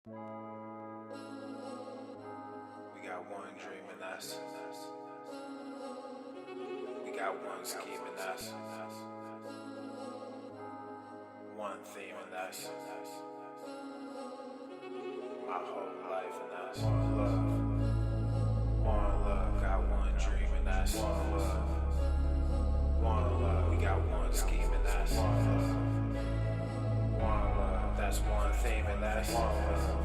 We got one dream and that's we got one scheme and that's one theme and that's my whole life and that's one love. One love, got one dream and that's one love. One love, we got one scheme and that's one love. One love, that's one theme and that's one love.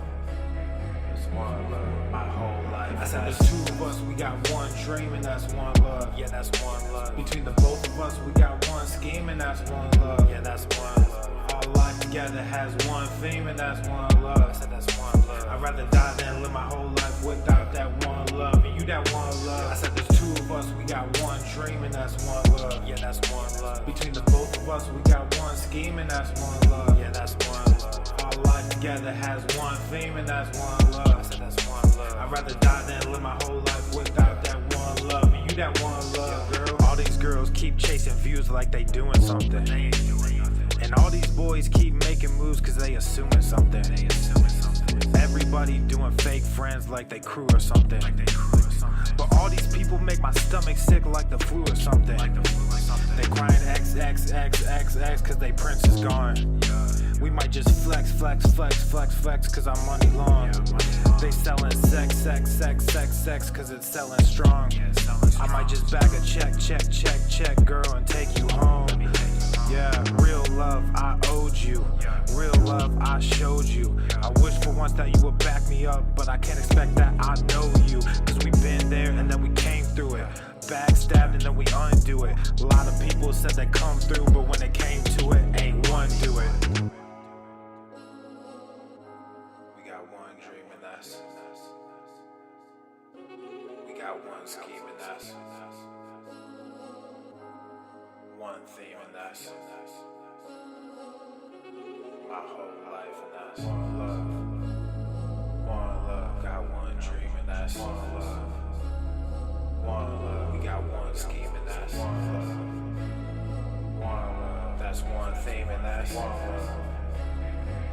One love, my whole life. I said there's two of us, we got one dream and that's one love. Yeah, that's one love. Between the both of us, we got one scheme and that's one love. Yeah, that's one love. Our life together has one theme and that's one love. I said that's one love. I'd rather die than live my whole life without that one love. And you that one love. I said there's two of us, we got one dream and that's one love. Yeah, that's one love. Between the both of us, we got one scheme and that's one love. Yeah, that's one love. Our life together has one theme and that's one love. I said that's one love. I'd rather die than live my whole life without that one love. And you that one love, girl. All these girls keep chasing views like they doing something. And all these boys keep making moves cause they assuming something. Everybody doing fake friends like they crew or something. But all these people make my stomach sick like the flu or something. They crying X cause they prince is gone. We might just flex cause our money long. They selling sex cause it's selling strong. I might just bag a check girl and take you home. Yeah, real love I owed you. Real love I showed you. I wish for once that you would back me up, but I can't expect that I know you. Cause we been there and then we came through it. Backstabbed and then we undo it. A lot of people said they come through, but when it came to it, ain't one do it. We got one dream and that's we got one scheme and that's one theme and that's my whole life and that's one love. One love, got one dream and that's one love. One love, we got one scheme and that's one love. One love, that's one theme and that's one love.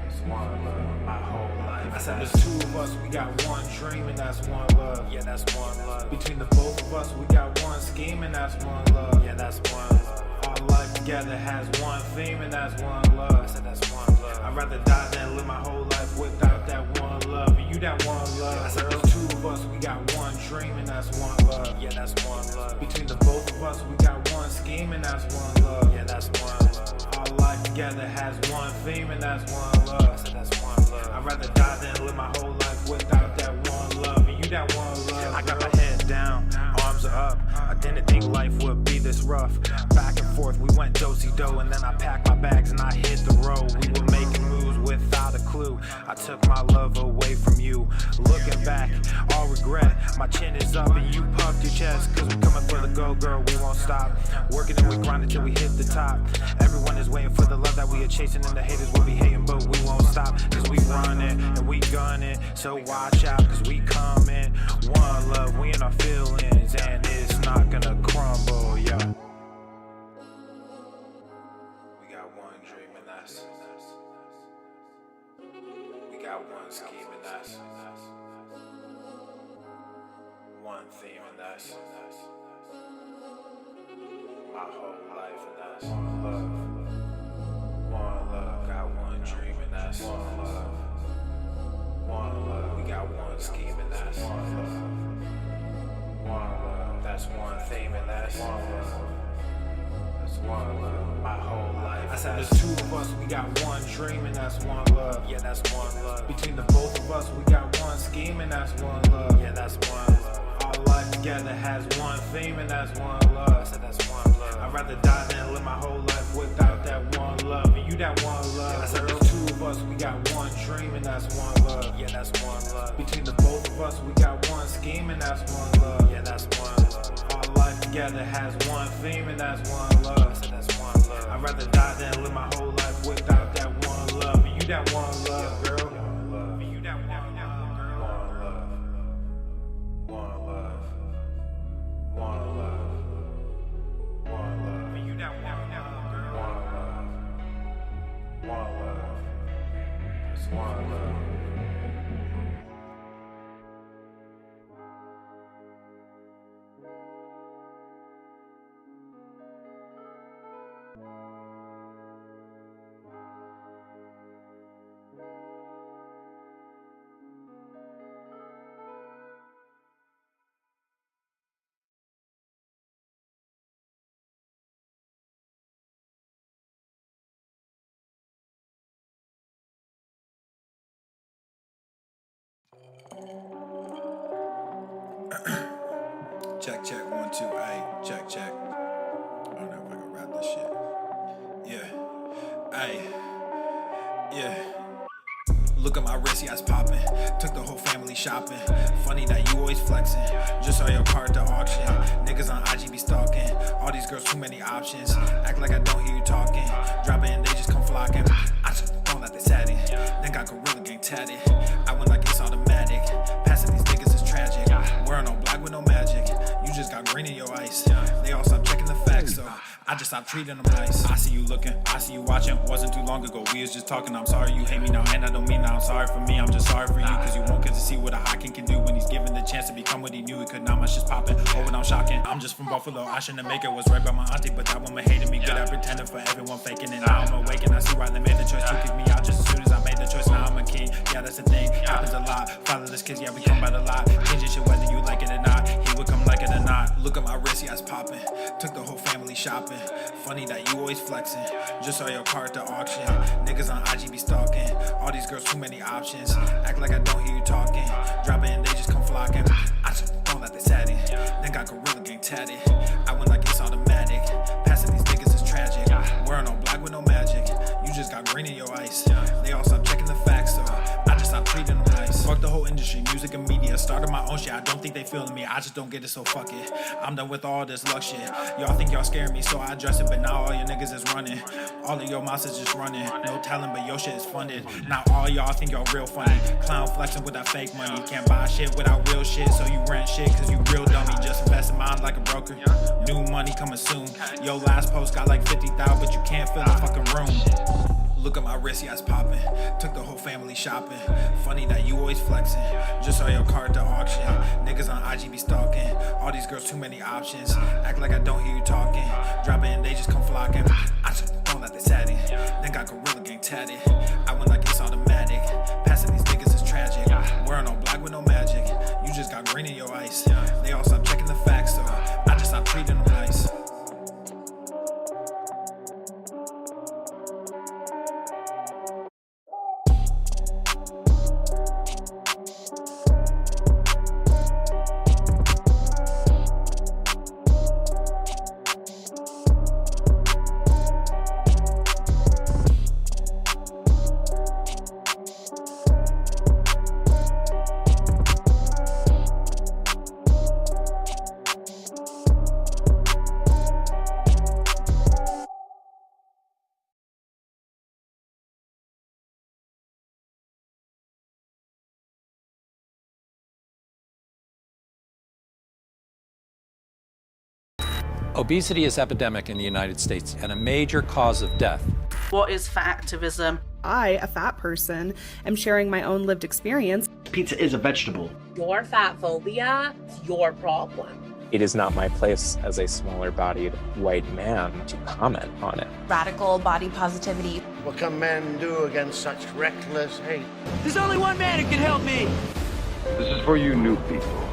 It's one love, my whole life. I said there's two of us, we got one dream and that's one love. Yeah, that's one love. Between the both of us, we got one scheme and that's one love. Yeah, that's one love. Our life together has one theme and that's one love. I said that's one love. I'd rather die than live my whole life without that one love. And you that one love. I said there's two of us, we got one dream and that's one love. Yeah, that's one love. Between the both of us, we got one scheme and that's one love. Yeah, that's one love. Our life together has one theme and that's one love. I said that's one love. I'd rather die than live my whole life without that one love. And you that one love. I got my head down, arms are up. I didn't think life would be this rough. Back and forth, we went do-si-do, and then I packed my bags and I hit the road. We were making moves without a clue. I took my love away from you. Looking back, all regret. My chin is up and you puffed your chest. Cause we're coming for the go, girl, we won't stop. Working and we grind until we hit the top. Everyone is waiting for the love that we are chasing, and the haters will be hating, but we won't stop. Cause we running and we gunning, so watch out cause we coming. One love, we in our feelings, and it's not gonna crumble, yeah. We got one dream and that's we got one scheme and that's one theme and that's my whole life and that's one love. One love, got one dream and that's one love. One love, we got one scheme and that's one love. One love, that's one theme and that's one love. That's one love, my whole life. I said there's two of us, we got one dream and that's one love. Yeah, that's one love. Between the both of us, we got one scheme and that's one love. Yeah, that's one love. Our life together has one theme and that's one love. I said that's one love. I'd rather die than live my whole life without that one love. And you that one love. I said there's two of us, we got one dream and that's one love. Yeah, that's one love. Between the both of us, we got one scheme and that's one love. Yeah, that's one love. Our life together has one theme and that's one love. I said that's one love. I'd rather die than live my whole life without that one love. And you that one love, girl. And you that one love, girl. One love. One love. One love. And you that one love, girl. One love. One love. That's one love. Look at my wrist, yeah, it's popping. Took the whole family shopping. Funny that you always flexing. Just saw your car at the auction. Niggas on IG be stalking. All these girls, too many options. Act like I don't hear you talking. Drop it and they just come flocking. I just don't let they satin. Then got Gorilla Gang tatted. I went like it's automatic. Passing these niggas is tragic. Wearing all black with no magic. You just got green in your ice. They all stop checking the facts, so I just stopped treating them nice. I see you looking, I see you watching. Wasn't too long ago, we was just talking. I'm sorry you hate me now, and I don't mean that I'm sorry for me. I'm just sorry for you, cause you won't get to see what a high king can do when he's given the chance to become what he knew he could. Not much just popping, oh, and I'm shocking. I'm just from Buffalo, I shouldn't make it. Was right by my auntie, but that woman hated me. Good at pretending for everyone faking it. Now I'm awake and I see why they made the choice to kick me out just as soon as I made the choice. Now I'm a king, yeah, that's the thing. Happens a lot. Fatherless kids, yeah, we come by the lot. Changing shit whether you like it or not. He would come like it or not. Look at my wrist, yeah, it's popping. Took the whole family shopping. Funny that you always flexing. Just saw your car at the auction. Niggas on IG be stalking. All these girls, too many options. Act like I don't hear you talking. Drop it and they just come flocking. I just don't let they satin. Then got Gorilla Gang tatted. I went like it's automatic. Passing these niggas is tragic. Wearing all black with no magic. You just got green in your ice. They all stop checking the facts, so I just stopped treating them nice. Fuck the whole industry, music and media. Started my own shit, I don't think they feeling me. I just don't get it, so fuck it. I'm done with all this luck shit. Y'all think y'all scaring me, so I address it. But now all your niggas is running. All of your monsters just running. No talent, but your shit is funded. Now all y'all think y'all real funny. Clown flexing with that fake money. Can't buy shit without real shit, so you rent shit cause you real dummy. Just invest in mine like a broker. New money coming soon. Yo, last post got like 50,000, but you can't fill the fucking room. Look at my wrist, yeah, it's popping. Took the whole family shopping. Funny that you always flexing. Just saw your car at the auction. Niggas on IG be stalking. All these girls, too many options. Act like I don't hear you talking. Drop it and they just come flocking. I just don't let they satin. Then got Gorilla Gang tatted. I went like it's automatic. Passing these niggas is tragic. Wearing all black with no magic. You just got green in your ice. They all stop checking the facts, so I just stopped treating them nice. Obesity is epidemic in the United States and a major cause of death. What is fat activism? I, a fat person, am sharing my own lived experience. Pizza is a vegetable. Your fat phobia is your problem. It is not my place as a smaller-bodied white man to comment on it. Radical body positivity. What can men do against such reckless hate? There's only one man who can help me. This is for you new people.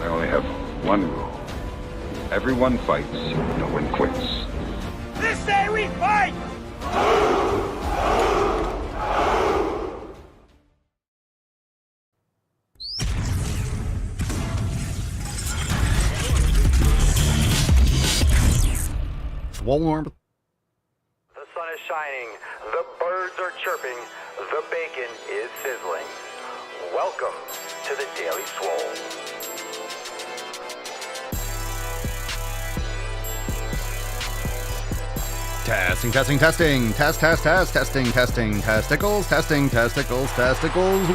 I only have one rule. Everyone fights, no one quits. This day we fight! Swole. The sun is shining, the birds are chirping, the bacon is sizzling. Welcome to the Daily Swole. Testing. Testicles.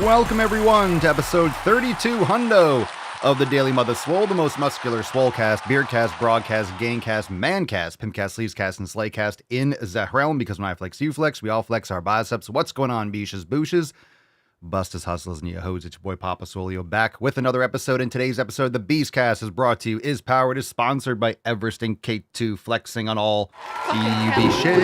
Welcome everyone to episode 32 hundo of the Daily Mother Swole, the most muscular swolecast, beardcast, broadcast, gangcast, mancast, pimpcast, sleevescast, and slaycast in the realm. Because when I flex, you flex. We all flex our biceps. What's going on, beaches, booshes? Bustas, hustlers, and yo-hos. It's your boy Papa Swolio back with another episode. In today's episode, the Beastcast is brought to you, is powered, is sponsored by Everest and K2, flexing on all EUB shit.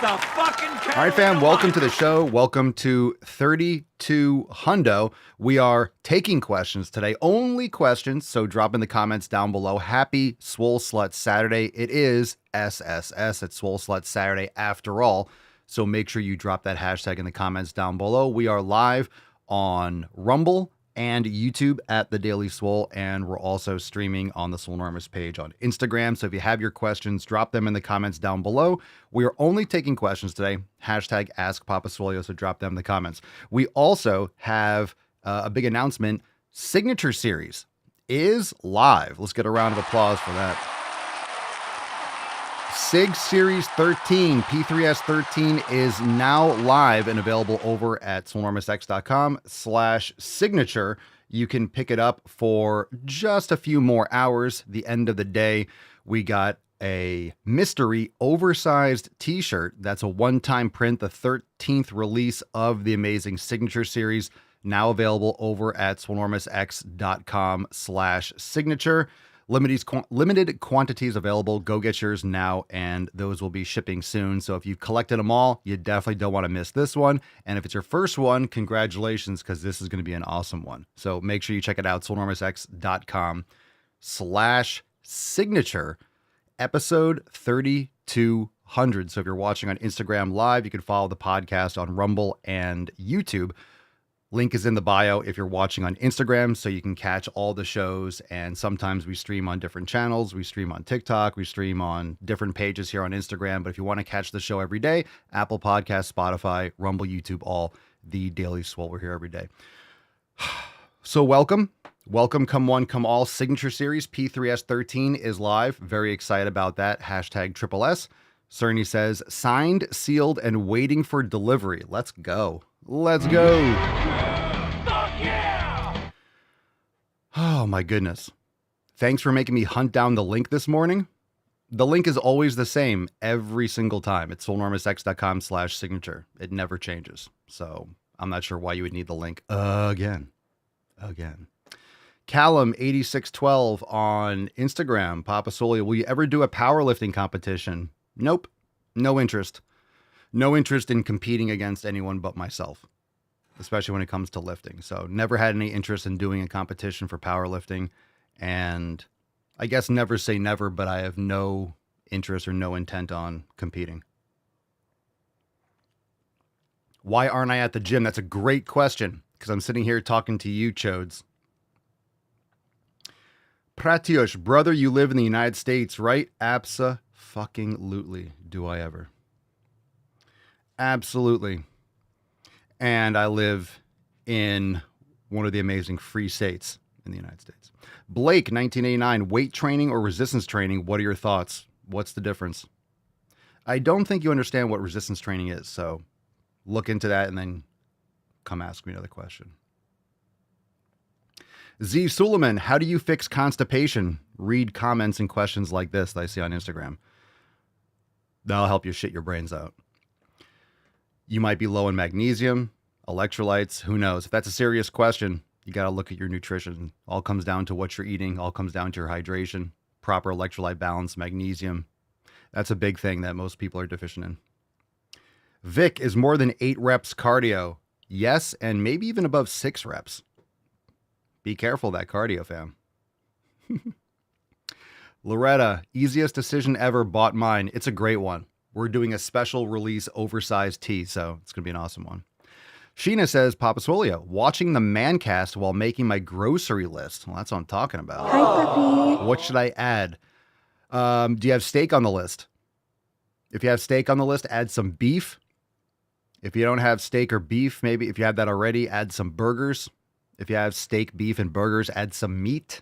All right, fam, welcome to the show. Welcome to 32 hundo. We are taking questions today, only questions, so drop in the comments down below. Happy Swole Slut Saturday. It is SSS. It's Swole Slut Saturday after all. So make sure you drop that hashtag in the comments down below. We are live on Rumble and YouTube at The Daily Swole. And we're also streaming on the Swolenormous page on Instagram. So if you have your questions, drop them in the comments down below. We are only taking questions today. Hashtag Ask Papa Swolio, so drop them in the comments. We also have a big announcement. Signature Series is live. Let's get a round of applause for that. SIG Series 13, P3S 13 is now live and available over at swolenormousx.com/signature. You can pick it up for just a few more hours. The end of the day, we got a mystery oversized t-shirt. That's a one-time print, the 13th release of the amazing Signature Series, now available over at swolenormousx.com/signature. Limited quantities available. Go get yours now, and those will be shipping soon. So if you've collected them all, you definitely don't want to miss this one. And if it's your first one, congratulations, because this is going to be an awesome one. So make sure you check it out, swolenormousx.com/signature, episode 3200. So if you're watching on Instagram Live, you can follow the podcast on Rumble and YouTube. Link is in the bio if you're watching on Instagram, so you can catch all the shows. And sometimes we stream on different channels. We stream on TikTok. We stream on different pages here on Instagram. But if you want to catch the show every day, Apple Podcasts, Spotify, Rumble, YouTube, all The Daily Swole. We're here every day. So welcome. Welcome, come one, come all. Signature Series P3S 13 is live. Very excited about that. Hashtag Triple S. Cerny says, signed, sealed, and waiting for delivery. Let's go. Let's go. Fuck yeah! Oh my goodness. Thanks for making me hunt down the link this morning. The link is always the same every single time. It's swolenormousx.com/signature. It never changes. So I'm not sure why you would need the link again. Callum8612 on Instagram. Papa Swolio, will you ever do a powerlifting competition? Nope. No interest. No interest in competing against anyone but myself, especially when it comes to lifting. So never had any interest in doing a competition for powerlifting. And I guess never say never, but I have no interest or no intent on competing. Why aren't I at the gym? That's a great question, because I'm sitting here talking to you, chodes. Pratiush, brother, you live in the United States, right? Abso-fucking-lutely. Do I ever? Absolutely. And I live in one of the amazing free states in the United States. Blake, 1989, weight training or resistance training? What are your thoughts? What's the difference? I don't think you understand what resistance training is, so look into that and then come ask me another question. Z. Suleiman, how do you fix constipation? Read comments and questions like this that I see on Instagram. That'll help you shit your brains out. You might be low in magnesium, electrolytes, who knows? If that's a serious question, you got to look at your nutrition. All comes down to what you're eating, all comes down to your hydration, proper electrolyte balance, magnesium. That's a big thing that most people are deficient in. Vic, is more than 8 reps cardio? Yes, and maybe even above 6 reps. Be careful of that cardio, fam. Loretta, easiest decision ever, bought mine. It's a great one. We're doing a special release oversized tee, so it's going to be an awesome one. Sheena says, Papa Swolio, watching the Mancast while making my grocery list. Well, that's what I'm talking about. Hi, puppy. What should I add? Do you have steak on the list? If you have steak on the list, add some beef. If you don't have steak or beef, maybe if you have that already, add some burgers. If you have steak, beef, and burgers, add some meat.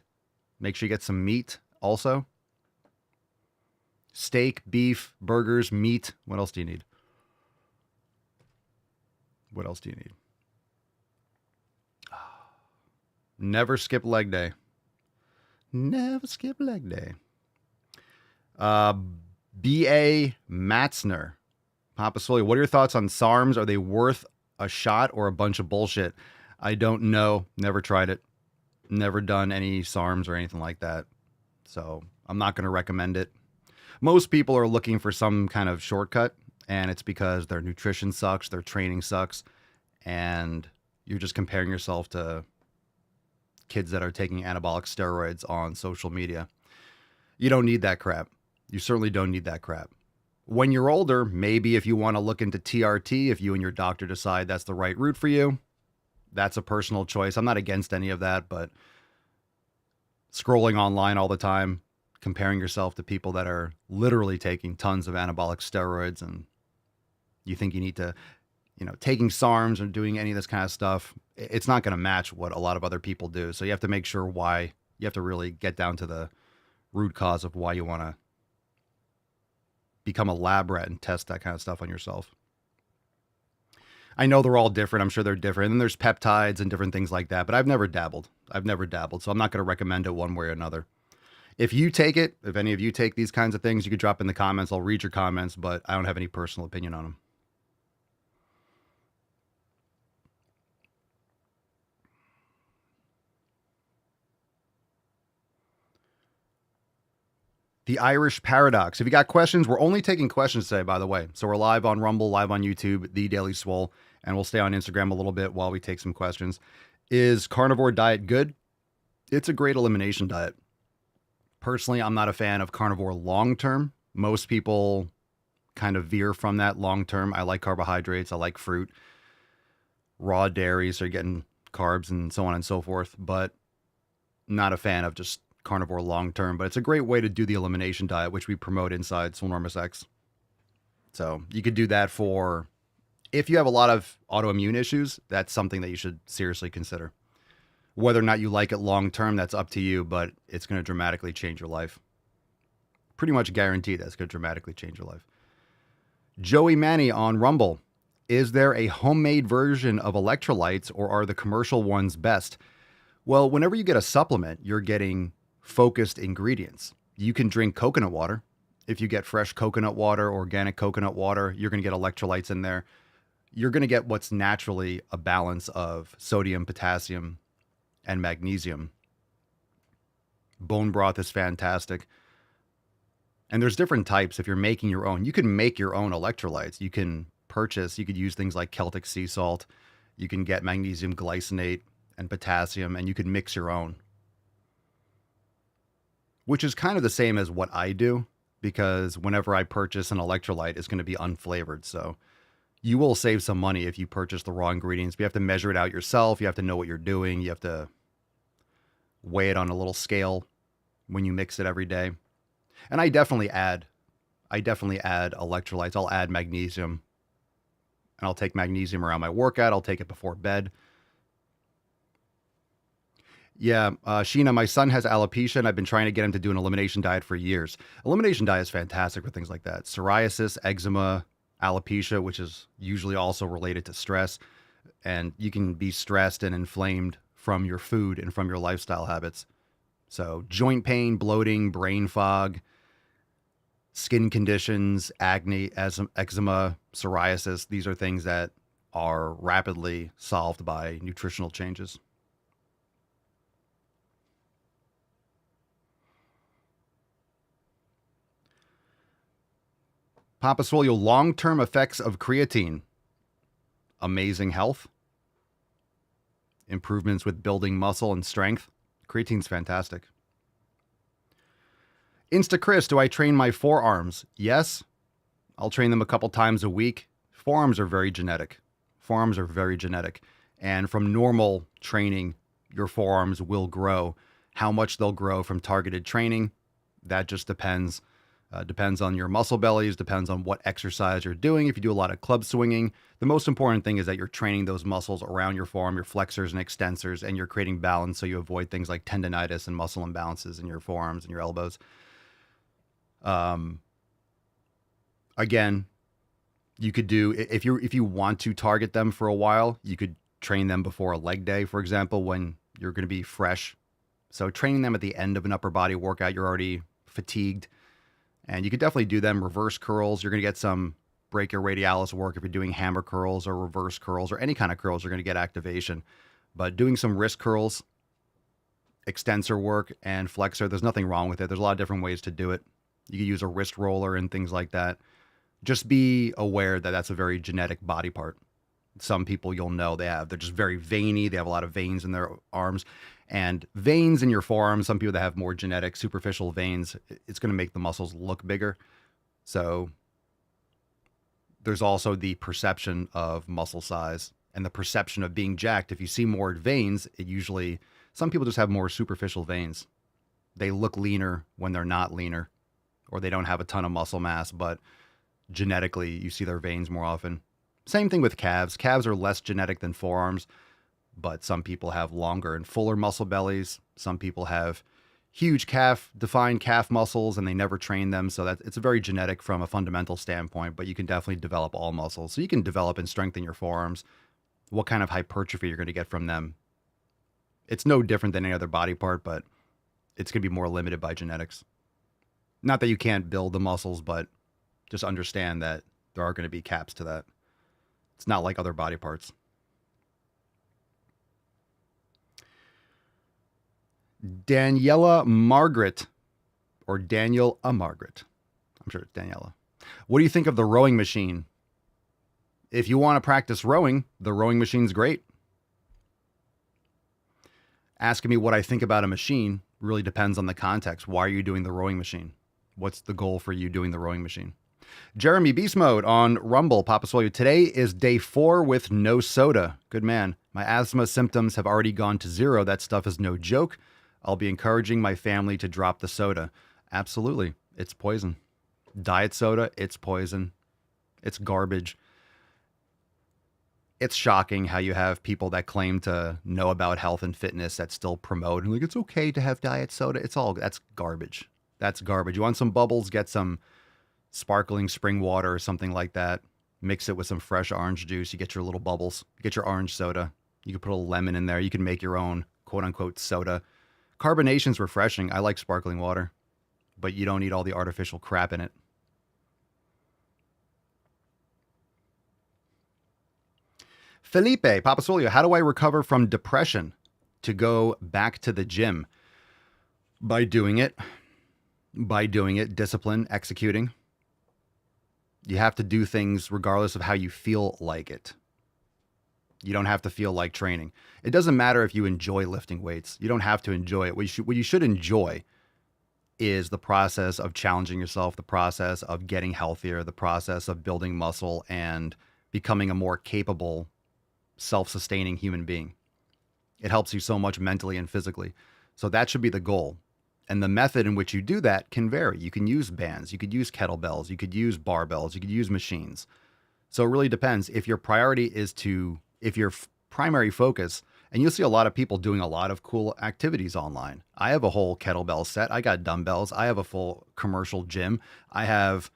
Make sure you get some meat also. Steak, beef, burgers, meat. What else do you need? What else do you need? Never skip leg day. Never skip leg day. B.A. Matzner. Papa Swolio, what are your thoughts on SARMs? Are they worth a shot or a bunch of bullshit? I don't know. Never tried it. Never done any SARMs or anything like that. So I'm not going to recommend it. Most people are looking for some kind of shortcut, and it's because their nutrition sucks, their training sucks, and you're just comparing yourself to kids that are taking anabolic steroids on social media. You don't need that crap. You certainly don't need that crap. When you're older, maybe if you want to look into TRT, if you and your doctor decide that's the right route for you, That's a personal choice. I'm not against any of that, but scrolling online all the time, comparing yourself to people that are literally taking tons of anabolic steroids, and you think you need to, taking SARMs or doing any of this kind of stuff, it's not going to match what a lot of other people do. So you have to make sure why. You have to really get down to the root cause of why you want to become a lab rat and test that kind of stuff on yourself. I know they're all different. I'm sure they're different. And then there's peptides and different things like that, but I've never dabbled. So I'm not going to recommend it one way or another. If you take it, if any of you take these kinds of things, you could drop in the comments. I'll read your comments, but I don't have any personal opinion on them. The Irish Paradox. If you got questions, we're only taking questions today, by the way. So we're live on Rumble, live on YouTube, The Daily Swole, and we'll stay on Instagram a little bit while we take some questions. Is carnivore diet good? It's a great elimination diet. Personally, I'm not a fan of carnivore long-term. Most people kind of veer from that long-term. I like carbohydrates. I like fruit, raw dairy, so you're getting carbs and so on and so forth, but not a fan of just carnivore long-term. But it's a great way to do the elimination diet, which we promote inside Swolenormous X. So you could do that for, if you have a lot of autoimmune issues, that's something that you should seriously consider. Whether or not you like it long-term, that's up to you, but it's going to dramatically change your life. Pretty much guaranteed that's going to dramatically change your life. Joey Manny on Rumble. Is there a homemade version of electrolytes, or are the commercial ones best? Well, whenever you get a supplement, you're getting focused ingredients. You can drink coconut water. If you get fresh coconut water, organic coconut water, you're going to get electrolytes in there. You're going to get what's naturally a balance of sodium, potassium, and magnesium. Bone broth is fantastic. And there's different types. If you're making your own, you can make your own electrolytes. You can use things like Celtic sea salt. You can get magnesium glycinate and potassium, and you can mix your own. Which is kind of the same as what I do, because whenever I purchase an electrolyte, it's going to be unflavored. So you will save some money if you purchase the raw ingredients. But you have to measure it out yourself. You have to know what you're doing. You have to weigh it on a little scale when you mix it every day. And I definitely add electrolytes. I'll add magnesium, and I'll take magnesium around my workout. I'll take it before bed. Yeah, Sheena, my son has alopecia, and I've been trying to get him to do an elimination diet for years. Elimination diet is fantastic for things like that. Psoriasis, eczema, alopecia, which is usually also related to stress. And you can be stressed and inflamed from your food and from your lifestyle habits. So joint pain, bloating, brain fog, skin conditions, acne, eczema, psoriasis, these are things that are rapidly solved by nutritional changes. Papa Swole, long-term effects of creatine. Amazing health. Improvements with building muscle and strength. Creatine's fantastic. Chris, do I train my forearms? Yes. I'll train them a couple times a week. Forearms are very genetic. And from normal training, your forearms will grow. How much they'll grow from targeted training, that just depends. Depends on your muscle bellies, depends on what exercise you're doing. If you do a lot of club swinging, the most important thing is that you're training those muscles around your forearm, your flexors and extensors, and you're creating balance so you avoid things like tendonitis and muscle imbalances in your forearms and your elbows. Again, you could do, if you want to target them for a while, you could train them before a leg day, for example, when you're going to be fresh. So training them at the end of an upper body workout, you're already fatigued. And you could definitely do them. Reverse curls, you're going to get some brachioradialis work. If you're doing hammer curls or reverse curls or any kind of curls, you're going to get activation. But doing some wrist curls, extensor work, and flexor, there's nothing wrong with it. There's a lot of different ways to do it. You could use a wrist roller and things like that. Just be aware that that's a very genetic body part. Some people you'll know they're just very veiny. They have a lot of veins in their arms. And veins in your forearms, some people that have more genetic superficial veins, it's going to make the muscles look bigger. So there's also the perception of muscle size and the perception of being jacked. If you see more veins, some people just have more superficial veins. They look leaner when they're not leaner, or they don't have a ton of muscle mass, but genetically you see their veins more often. Same thing with calves. Calves are less genetic than forearms, but some people have longer and fuller muscle bellies. Some people have huge defined calf muscles, and they never train them. So it's very genetic from a fundamental standpoint, but you can definitely develop all muscles. So you can develop and strengthen your forearms. What kind of hypertrophy you're going to get from them, it's no different than any other body part, but it's going to be more limited by genetics. Not that you can't build the muscles, but just understand that there are going to be caps to that. It's not like other body parts. Daniela Margaret, or Daniel A. Margaret. I'm sure it's Daniela. What do you think of the rowing machine? If you want to practice rowing, the rowing machine's great. Asking me what I think about a machine really depends on the context. Why are you doing the rowing machine? What's the goal for you doing the rowing machine? Jeremy Beast Mode on Rumble. Papa Swole. Today is day 4 with no soda. Good man. My asthma symptoms have already gone to 0. That stuff is no joke. I'll be encouraging my family to drop the soda. Absolutely. It's poison. Diet soda, it's poison. It's garbage. It's shocking how you have people that claim to know about health and fitness that still promote and like, it's okay to have diet soda. That's garbage. That's garbage. You want some bubbles? Get some sparkling spring water or something like that. Mix it with some fresh orange juice. You get your little bubbles. You get your orange soda. You can put a lemon in there. You can make your own quote unquote soda. Carbonation's refreshing. I like sparkling water, but you don't need all the artificial crap in it. Felipe, Papa Swole, how do I recover from depression to go back to the gym? By doing it. Discipline, executing. You have to do things regardless of how you feel like it. You don't have to feel like training. It doesn't matter if you enjoy lifting weights. You don't have to enjoy it. What you should enjoy is the process of challenging yourself, the process of getting healthier, the process of building muscle and becoming a more capable, self-sustaining human being. It helps you so much mentally and physically. So that should be the goal. And the method in which you do that can vary. You can use bands, you could use kettlebells, you could use barbells, you could use machines. So it really depends. If your priority is if your primary focus, and you'll see a lot of people doing a lot of cool activities online. I have a whole kettlebell set. I got dumbbells. I have a full commercial gym. I have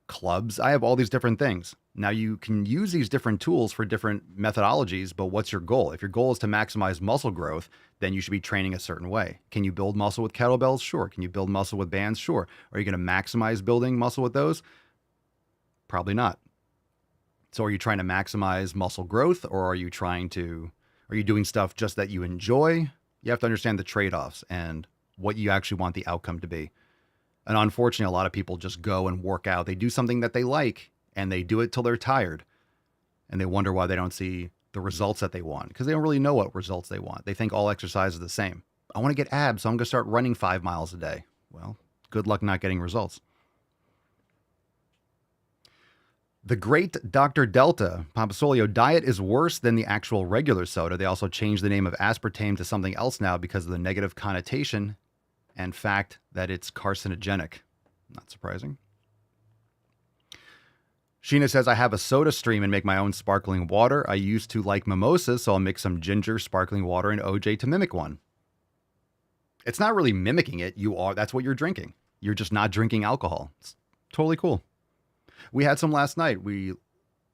clubs. I have all these different things. Now you can use these different tools for different methodologies, but what's your goal? If your goal is to maximize muscle growth, then you should be training a certain way. Can you build muscle with kettlebells? Sure. Can you build muscle with bands? Sure. Are you going to maximize building muscle with those? Probably not. So are you trying to maximize muscle growth, or are you doing stuff just that you enjoy? You have to understand the trade-offs and what you actually want the outcome to be. And unfortunately, a lot of people just go and work out. They do something that they like and they do it till they're tired. And they wonder why they don't see the results that they want, because they don't really know what results they want. They think all exercise is the same. I want to get abs, so I'm going to start running 5 miles a day. Well, good luck not getting results. The great Dr. Delta, Papa Swole, diet is worse than the actual regular soda. They also changed the name of aspartame to something else now because of the negative connotation and fact that it's carcinogenic. Not surprising. Sheena says, I have a soda stream and make my own sparkling water. I used to like mimosas, so I'll mix some ginger, sparkling water, and OJ to mimic one. It's not really mimicking it. That's what you're drinking. You're just not drinking alcohol. It's totally cool. We had some last night.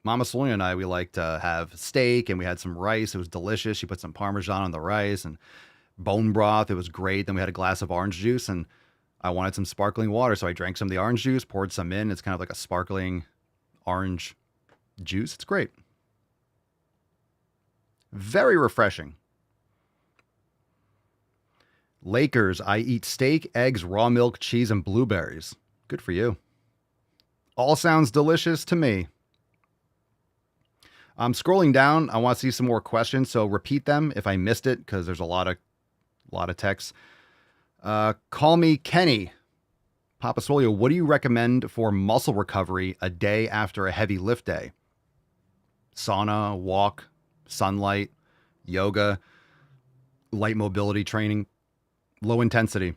Mama Selena and I, we like to have steak, and we had some rice. It was delicious. She put some Parmesan on the rice and bone broth. It was great. Then we had a glass of orange juice, and I wanted some sparkling water. So I drank some of the orange juice, poured some in. It's kind of like a sparkling orange juice. It's great. Very refreshing. Lakers, I eat steak, eggs, raw milk, cheese, and blueberries. Good for you. All sounds delicious to me. I'm scrolling down. I want to see some more questions, so repeat them if I missed it, because there's a lot of texts. Call me Kenny. Papa Swole, what do you recommend for muscle recovery a day after a heavy lift day? Sauna, walk, sunlight, yoga, light mobility training, low intensity.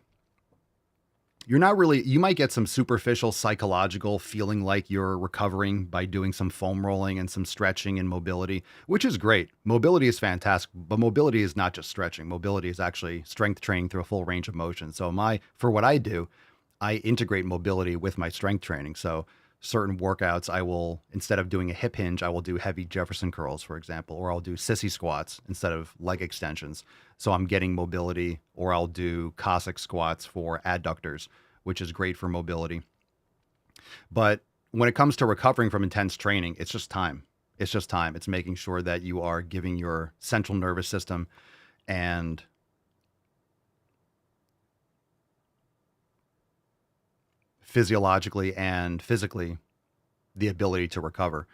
You might get some superficial psychological feeling like you're recovering by doing some foam rolling and some stretching and mobility, which is great. Mobility is fantastic, but mobility is not just stretching. Mobility is actually strength training through a full range of motion. So for what I do, I integrate mobility with my strength training. So certain workouts, I will, instead of doing a hip hinge, I will do heavy Jefferson curls, for example, or I'll do sissy squats instead of leg extensions. So I'm getting mobility, or I'll do Cossack squats for adductors, which is great for mobility. But when it comes to recovering from intense training, it's just time. It's just time. It's making sure that you are giving your central nervous system and physiologically and physically the ability to recover.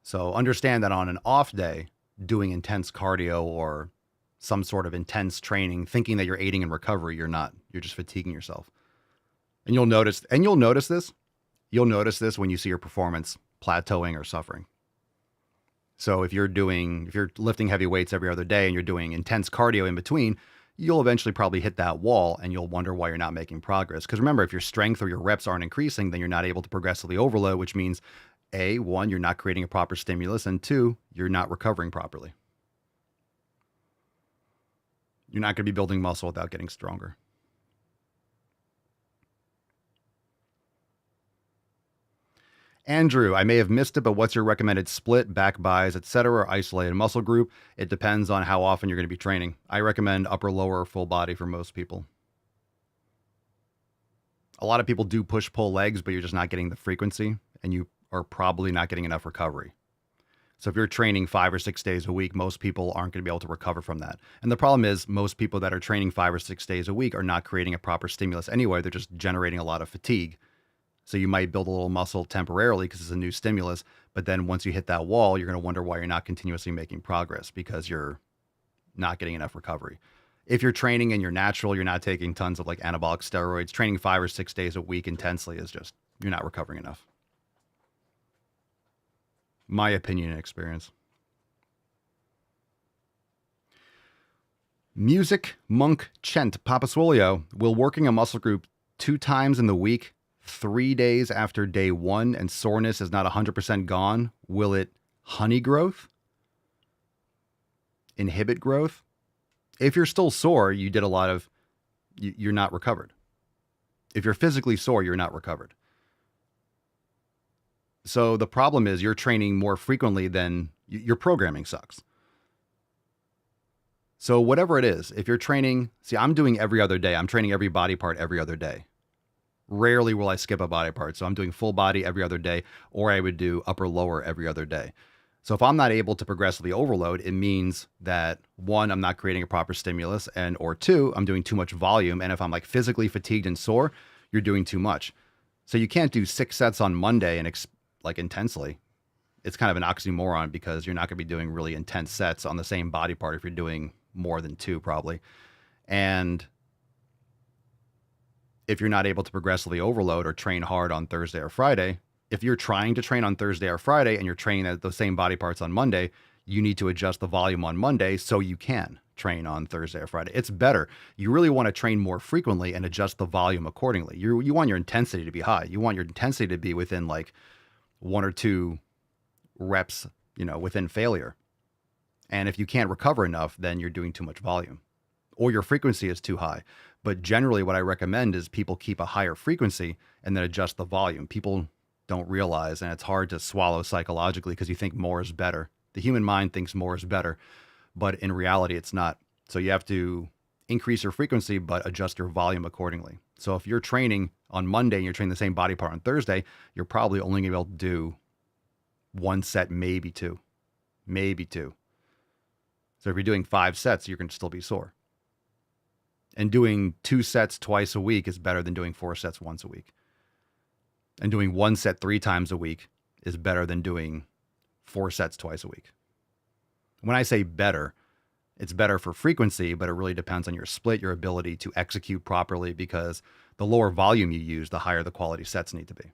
So understand that on an off day, doing intense cardio or some sort of intense training, thinking that you're aiding in recovery, you're not. You're just fatiguing yourself. And you'll notice this. You'll notice this when you see your performance plateauing or suffering. So if you're lifting heavy weights every other day and you're doing intense cardio in between, you'll eventually probably hit that wall and you'll wonder why you're not making progress. Because remember, if your strength or your reps aren't increasing, then you're not able to progressively overload, which means one, you're not creating a proper stimulus, and two, you're not recovering properly. You're not going to be building muscle without getting stronger. Andrew, I may have missed it, but what's your recommended split, back buys, etc., or isolated muscle group? It depends on how often you're going to be training. I recommend upper, lower, or full body for most people. A lot of people do push-pull legs, but you're just not getting the frequency, and you are probably not getting enough recovery. So if you're training 5 or 6 days a week, most people aren't going to be able to recover from that. And the problem is most people that are training 5 or 6 days a week are not creating a proper stimulus anyway. They're just generating a lot of fatigue. So you might build a little muscle temporarily because it's a new stimulus, but then once you hit that wall, you're going to wonder why you're not continuously making progress because you're not getting enough recovery. If you're training and you're natural, you're not taking tons of like anabolic steroids, training 5 or 6 days a week intensely is just, you're not recovering enough. My opinion and experience. Music Monk Chent Papaswolio, will working a muscle group 2 times in the week, 3 days after day 1, and soreness is not 100% gone, will it honey growth? Inhibit growth? If you're still sore, you're not recovered. If you're physically sore, you're not recovered. So the problem is you're training more frequently than your programming sucks. So whatever it is, if you're training, I'm doing every other day. I'm training every body part every other day. Rarely will I skip a body part. So I'm doing full body every other day, or I would do upper lower every other day. So if I'm not able to progressively overload, it means that 1, I'm not creating a proper stimulus, or 2, I'm doing too much volume. And if I'm like physically fatigued and sore, you're doing too much. So you can't do 6 sets on Monday and intensely. It's kind of an oxymoron because you're not going to be doing really intense sets on the same body part if you're doing more than 2 probably. And if you're not able to progressively overload or train hard on Thursday or Friday, if you're trying to train on Thursday or Friday and you're training those same body parts on Monday, you need to adjust the volume on Monday so you can train on Thursday or Friday. It's better. You really want to train more frequently and adjust the volume accordingly. You want your intensity to be high. You want your intensity to be within like 1 or 2 reps, within failure. And if you can't recover enough, then you're doing too much volume or your frequency is too high. But generally what I recommend is people keep a higher frequency and then adjust the volume. People don't realize, and it's hard to swallow psychologically because you think more is better. The human mind thinks more is better, but in reality, it's not. So you have to increase your frequency, but adjust your volume accordingly. So if you're training on Monday and you're training the same body part on Thursday, you're probably only going to be able to do 1 set, maybe 2. So if you're doing 5 sets, you're going to still be sore. And doing 2 sets twice a week is better than doing 4 sets once a week. And doing 1 set 3 times a week is better than doing 4 sets twice a week. When I say better, it's better for frequency, but it really depends on your split, your ability to execute properly, because the lower volume you use, the higher the quality sets need to be.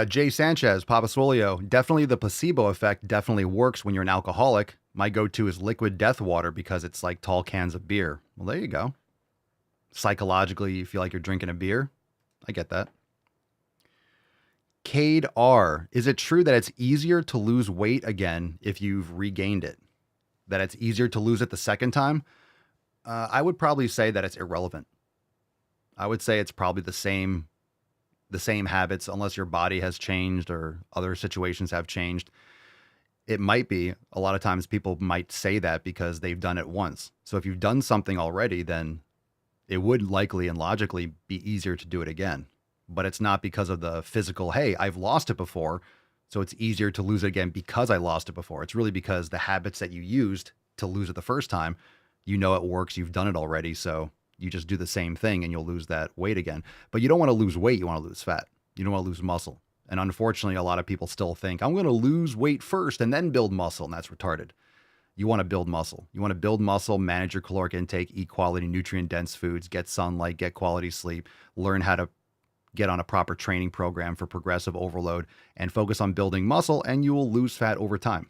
Jay Sanchez, Papa Swolio, definitely the placebo effect definitely works when you're an alcoholic. My go-to is liquid death water because it's like tall cans of beer. Well, there you go. Psychologically, you feel like you're drinking a beer. I get that. Cade R, is it true that it's easier to lose weight again if you've regained it? That it's easier to lose it the second time? I would probably say that it's irrelevant. I would say it's probably the same habits, unless your body has changed or other situations have changed. It might be. A lot of times people might say that because they've done it once. So if you've done something already, then it would likely and logically be easier to do it again. But it's not because of the physical, hey, I've lost it before, so it's easier to lose it again because I lost it before. It's really because the habits that you used to lose it the first time, you know it works, you've done it already, so you just do the same thing and you'll lose that weight again. But you don't want to lose weight, you want to lose fat. You don't want to lose muscle. And unfortunately, a lot of people still think, I'm going to lose weight first and then build muscle, and that's retarded. You want to build muscle. You want to build muscle, manage your caloric intake, eat quality, nutrient-dense foods, get sunlight, get quality sleep, learn how to get on a proper training program for progressive overload, and focus on building muscle, and you will lose fat over time.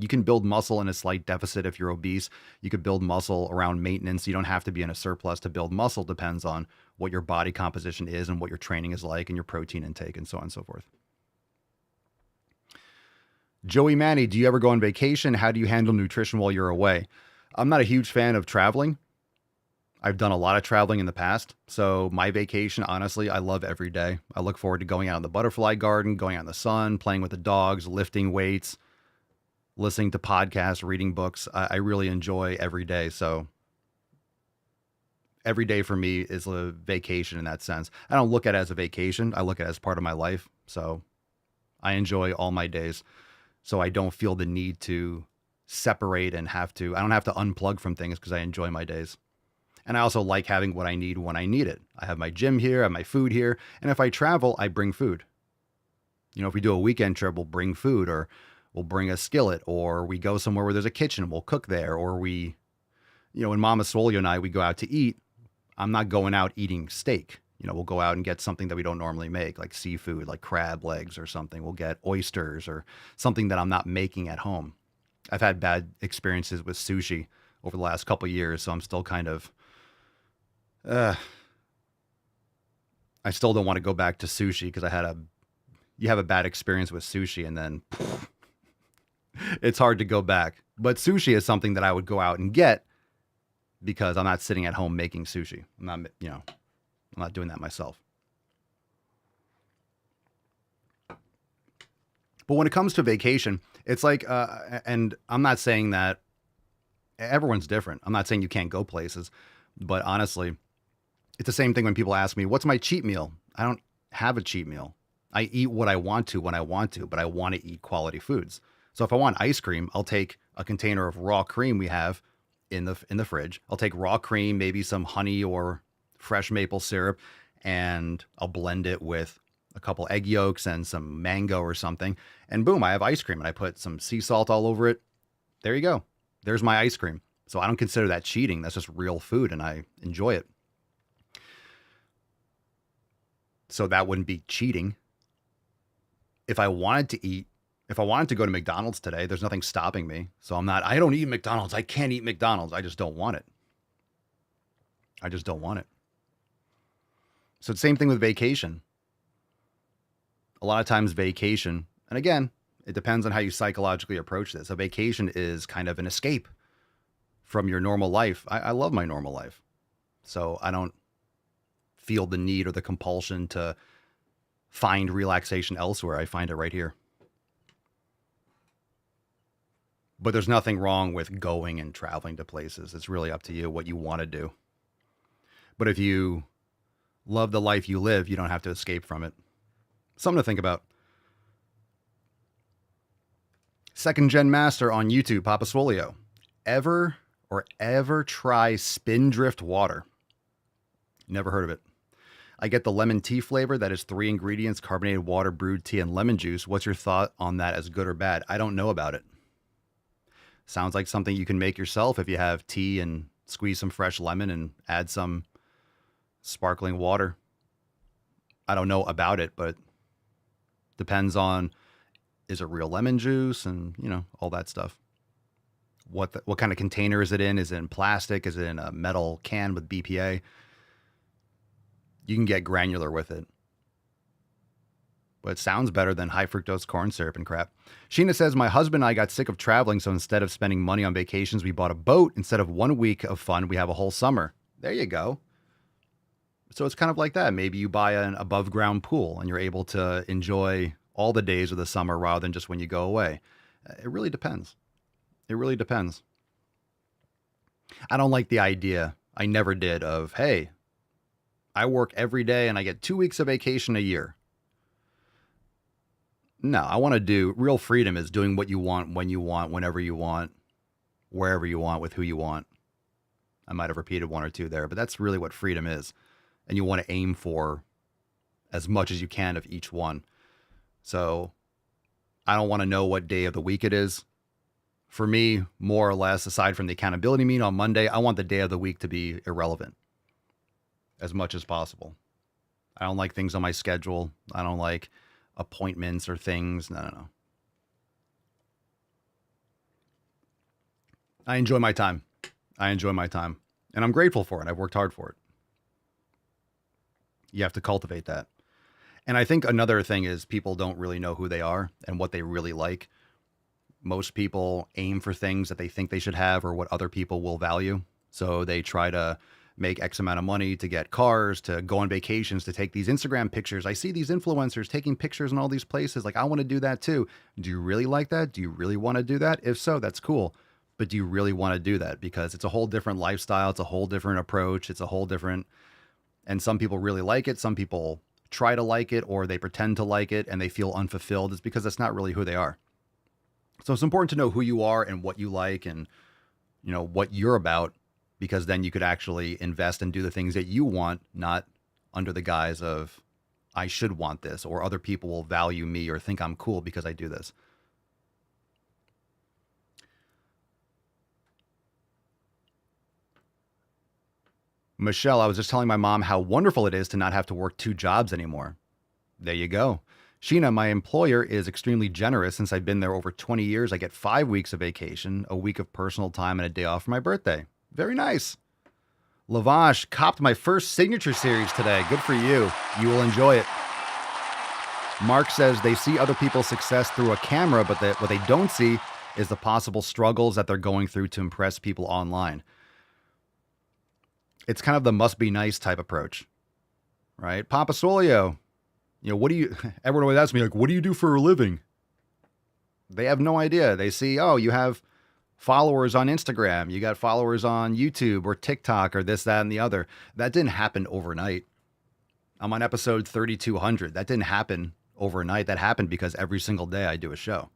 You can build muscle in a slight deficit if you're obese. You could build muscle around maintenance. You don't have to be in a surplus to build muscle. Depends on what your body composition is and what your training is like and your protein intake and so on and so forth. Joey Manny, do you ever go on vacation? How do you handle nutrition while you're away? I'm not a huge fan of traveling. I've done a lot of traveling in the past. So my vacation, honestly, I love every day. I look forward to going out in the butterfly garden, going out in the sun, playing with the dogs, lifting weights, listening to podcasts, reading books. I really enjoy every day. So every day for me is a vacation in that sense. I don't look at it as a vacation. I look at it as part of my life. So I enjoy all my days. So I don't feel the need to separate and I don't have to unplug from things because I enjoy my days. And I also like having what I need when I need it. I have my gym here, I have my food here. And if I travel, I bring food. You know, if we do a weekend trip, we'll bring food, or we'll bring a skillet, or we go somewhere where there's a kitchen, we'll cook there. Or when Mama Swole and I, we go out to eat, I'm not going out eating steak. You know, we'll go out and get something that we don't normally make, like seafood, like crab legs or something. We'll get oysters or something that I'm not making at home. I've had bad experiences with sushi over the last couple of years, so I'm still kind of, I still don't want to go back to sushi because you have a bad experience with sushi and then it's hard to go back. But sushi is something that I would go out and get because I'm not sitting at home making sushi. I'm not doing that myself. But when it comes to vacation, it's like, and I'm not saying that everyone's different. I'm not saying you can't go places, but honestly, it's the same thing when people ask me, what's my cheat meal? I don't have a cheat meal. I eat what I want to when I want to, but I want to eat quality foods. So if I want ice cream, I'll take a container of raw cream we have in the fridge. I'll take raw cream, maybe some honey or fresh maple syrup, and I'll blend it with a couple egg yolks and some mango or something. And boom, I have ice cream, and I put some sea salt all over it. There you go. There's my ice cream. So I don't consider that cheating. That's just real food, and I enjoy it. So that wouldn't be cheating. If I wanted to go to McDonald's today, there's nothing stopping me. So I don't eat McDonald's. I can't eat McDonald's. I just don't want it. I just don't want it. So it's the same thing with vacation. A lot of times vacation, and again, it depends on how you psychologically approach this. A vacation is kind of an escape from your normal life. I love my normal life. So I don't feel the need or the compulsion to find relaxation elsewhere. I find it right here. But there's nothing wrong with going and traveling to places. It's really up to you what you want to do. But if you love the life you live, you don't have to escape from it. Something to think about. Second Gen Master on YouTube, Papa Swolio. Ever try Spindrift water? Never heard of it. I get the lemon tea flavor. That is 3 ingredients: carbonated water, brewed tea, and lemon juice. What's your thought on that, as good or bad? I don't know about it. Sounds like something you can make yourself if you have tea and squeeze some fresh lemon and add some sparkling water. I don't know about it, but Depends on, is it real lemon juice and, all that stuff. What kind of container is it in? Is it in plastic? Is it in a metal can with BPA? You can get granular with it. But it sounds better than high fructose corn syrup and crap. Sheena says, my husband and I got sick of traveling, so instead of spending money on vacations, we bought a boat. Instead of 1 week of fun, we have a whole summer. There you go. So it's kind of like that. Maybe you buy an above ground pool and you're able to enjoy all the days of the summer rather than just when you go away. It really depends. It really depends. I don't like the idea, I never did, of, hey, I work every day and I get 2 weeks of vacation a year. No, I want to do real freedom is doing what you want, when you want, whenever you want, wherever you want, with who you want. I might have repeated one or two there, but that's really what freedom is. And you want to aim for as much as you can of each one. So I don't want to know what day of the week it is. For me, more or less, aside from the accountability meeting on Monday, I want the day of the week to be irrelevant as much as possible. I don't like things on my schedule. I don't like appointments or things. No. I enjoy my time. And I'm grateful for it. I've worked hard for it. You have to cultivate that. And I think another thing is people don't really know who they are and what they really like. Most people aim for things that they think they should have or what other people will value. So they try to make X amount of money to get cars, to go on vacations, to take these Instagram pictures. I see these influencers taking pictures in all these places. Like, I want to do that too. Do you really like that? Do you really want to do that? If so, that's cool. But do you really want to do that? Because it's a whole different lifestyle. It's a whole different approach. It's a whole different, and some people really like it. Some people try to like it, or they pretend to like it and they feel unfulfilled. It's because that's not really who they are. So it's important to know who you are and what you like and, what you're about, because then you could actually invest and do the things that you want, not under the guise of, I should want this, or other people will value me or think I'm cool because I do this. Michelle, I was just telling my mom how wonderful it is to not have to work 2 jobs anymore. There you go. Sheena, my employer is extremely generous. Since I've been there over 20 years, I get 5 weeks of vacation, a week of personal time, and a day off for my birthday. Very nice. Lavash copped my first signature series today. Good for you. You will enjoy it. Mark says they see other people's success through a camera, but what they don't see is the possible struggles that they're going through to impress people online. It's kind of the must be nice type approach, right? Papa Solio, everyone always asks me, like, what do you do for a living? They have no idea. They see, you have followers on Instagram. You got followers on YouTube or TikTok or this, that, and the other. That didn't happen overnight. I'm on episode 3200. That didn't happen overnight. That happened because every single day I do a show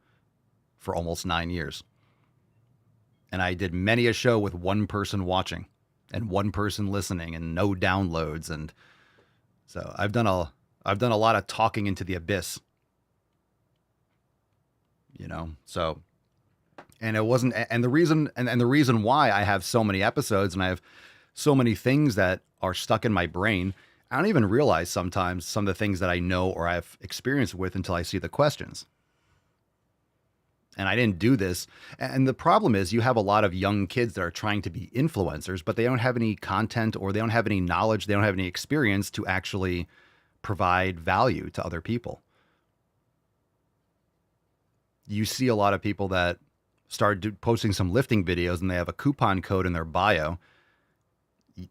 for almost 9 years. And I did many a show with one person watching and one person listening and no downloads. And so I've done a lot of talking into the abyss, so, and it wasn't, and the reason why I have so many episodes and I have so many things that are stuck in my brain, I don't even realize sometimes some of the things that I know or I've experienced with until I see the questions. And I didn't do this. And the problem is you have a lot of young kids that are trying to be influencers, but they don't have any content or they don't have any knowledge. They don't have any experience to actually provide value to other people. You see a lot of people that start posting some lifting videos and they have a coupon code in their bio.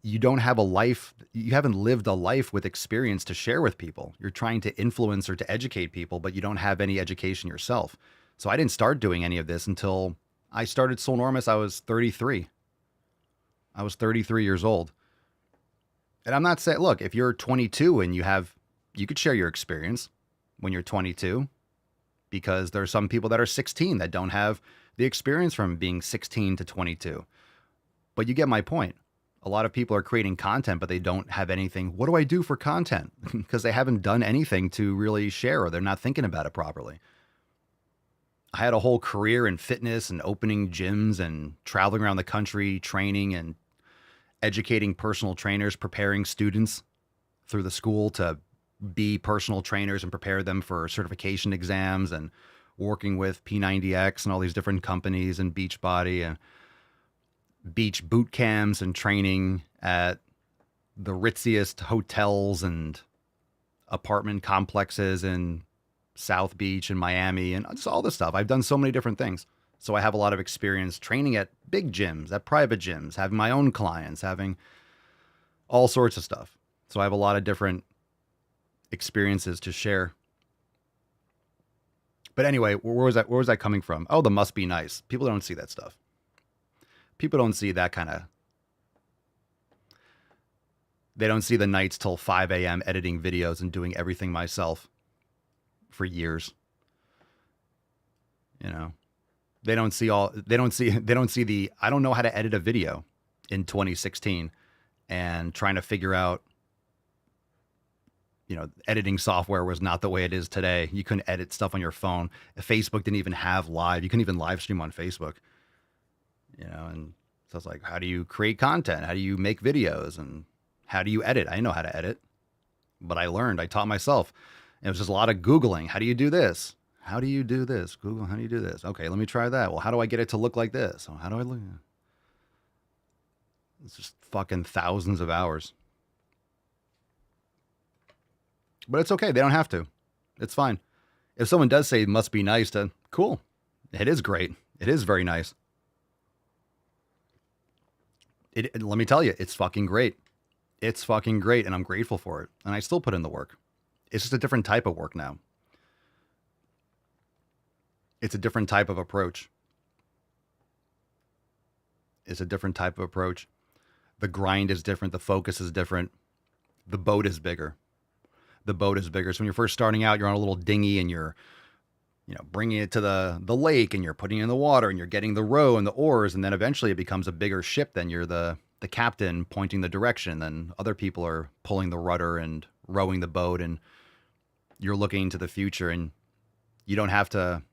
You don't have a life. You haven't lived a life with experience to share with people. You're trying to influence or to educate people, but you don't have any education yourself. So I didn't start doing any of this until I started Swolenormous. I was 33. I was 33 years old. And I'm not saying, look, if you're 22 and you could share your experience when you're 22, because there are some people that are 16 that don't have the experience from being 16 to 22. But you get my point. A lot of people are creating content, but they don't have anything. What do I do for content? Because they haven't done anything to really share, or they're not thinking about it properly. I had a whole career in fitness and opening gyms and traveling around the country, training and educating personal trainers, preparing students through the school to be personal trainers and prepare them for certification exams, and working with P90X and all these different companies and Beachbody and beach boot camps and training at the ritziest hotels and apartment complexes in South Beach and Miami and just all this stuff. I've done so many different things. So I have a lot of experience training at big gyms, at private gyms, having my own clients, having all sorts of stuff. So I have a lot of different experiences to share. But anyway, where was I coming from? Oh, the must be nice. People don't see that stuff. People don't see that kind of. They don't see the nights till 5 a.m. editing videos and doing everything myself for years. You know, they don't see the, I don't know how to edit a video in 2016 and trying to figure out, you know, editing software was not the way it is today. You couldn't edit stuff on your phone. Facebook didn't even have live. You couldn't even live stream on Facebook, you know, and so it's like, how do you create content? How do you make videos? And how do you edit? I know how to edit, but I learned, I taught myself. It was just a lot of Googling. How do you do this? How do you do this? Google, how do you do this? Okay, let me try that. Well, how do I get it to look like this? How do I look? It's just fucking thousands of hours. But it's okay. They don't have to. It's fine. If someone does say it must be nice to, cool. It is great. It is very nice. Let me tell you, it's fucking great. It's fucking great, and I'm grateful for it. And I still put in the work. It's just a different type of work now. It's a different type of approach. It's a different type of approach. The grind is different. The focus is different. The boat is bigger. The boat is bigger. So when you're first starting out, you're on a little dinghy and you're, you know, bringing it to the lake and you're putting it in the water and you're getting the row and the oars. And then eventually it becomes a bigger ship. Then you're the captain pointing the direction. Then other people are pulling the rudder and rowing the boat, and you're looking to the future, and you don't have to,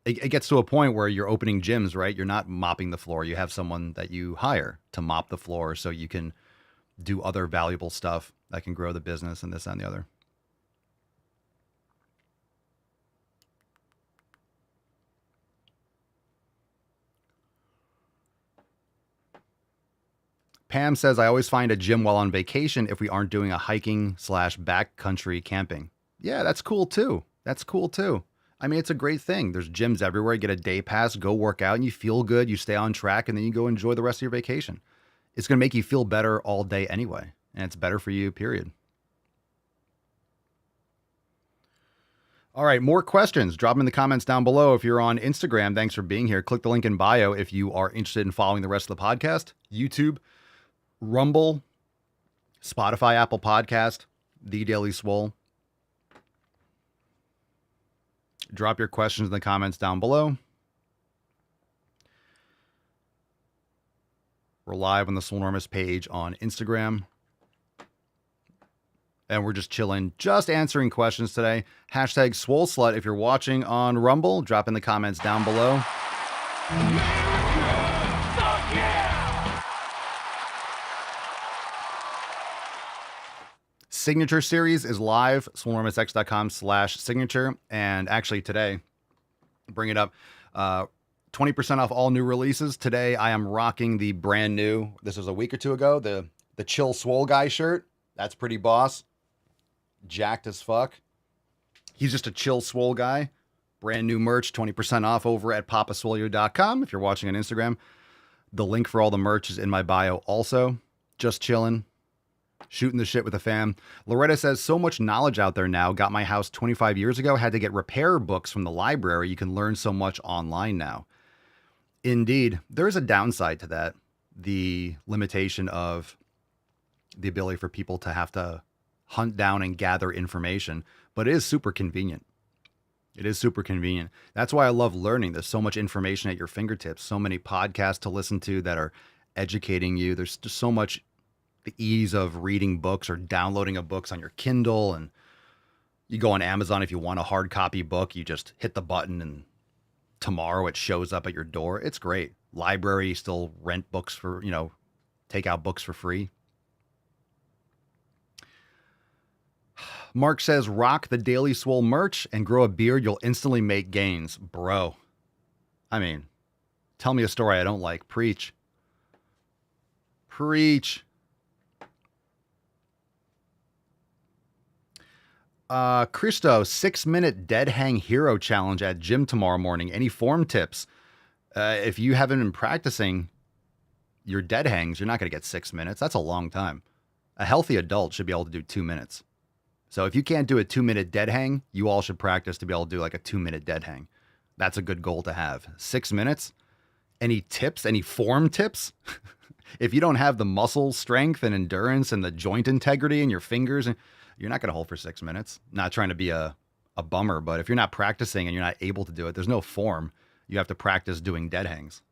it gets to a point where you're opening gyms, right? You're not mopping the floor. You have someone that you hire to mop the floor so you can do other valuable stuff that can grow the business and this and the other. Pam says, I always find a gym while on vacation if we aren't doing a hiking / backcountry camping. Yeah, that's cool too. That's cool too. I mean, it's a great thing. There's gyms everywhere. You get a day pass, go work out, and you feel good. You stay on track, and then you go enjoy the rest of your vacation. It's going to make you feel better all day anyway, and it's better for you, period. All right, more questions. Drop them in the comments down below. If you're on Instagram, thanks for being here. Click the link in bio if you are interested in following the rest of the podcast. YouTube, Rumble, Spotify, Apple Podcast, The Daily Swole. Drop your questions in the comments down below. We're live on the Swolenormous page on Instagram. And we're just chilling, just answering questions today. Hashtag SwoleSlut if you're watching on Rumble. Drop in the comments down below. Signature series is live, swolenormousx.com/signature. And actually today, bring it up, 20% off all new releases. Today I am rocking the brand new, this was a week or two ago, the Chill Swole Guy shirt. That's pretty boss. Jacked as fuck. He's just a chill swole guy. Brand new merch, 20% off over at papaswolio.com if you're watching on Instagram. The link for all the merch is in my bio also. Just chilling. Shooting the shit with the fam. Loretta says, so much knowledge out there now. Got my house 25 years ago. Had to get repair books from the library. You can learn so much online now. Indeed, there is a downside to that. The limitation of the ability for people to have to hunt down and gather information. But it is super convenient. It is super convenient. That's why I love learning. There's so much information at your fingertips. So many podcasts to listen to that are educating you. There's just so much, the ease of reading books or downloading a books on your Kindle, and you go on Amazon. If you want a hard copy book, you just hit the button and tomorrow it shows up at your door. It's great. Library, still rent books for, take out books for free. Mark says, rock the Daily Swole merch and grow a beard. You'll instantly make gains. Bro. I mean, tell me a story I don't like. Preach. Preach. Christo, 6-minute dead hang hero challenge at gym tomorrow morning. Any form tips? If you haven't been practicing your dead hangs, you're not going to get 6 minutes. That's a long time. A healthy adult should be able to do 2 minutes. So if you can't do a 2-minute dead hang, you all should practice to be able to do like a 2-minute dead hang. That's a good goal to have. 6 minutes? Any tips? Any form tips? If you don't have the muscle strength and endurance and the joint integrity in your fingers, you're not going to hold for 6 minutes. Not trying to be a bummer, but if you're not practicing and you're not able to do it, there's no form. You have to practice doing dead hangs.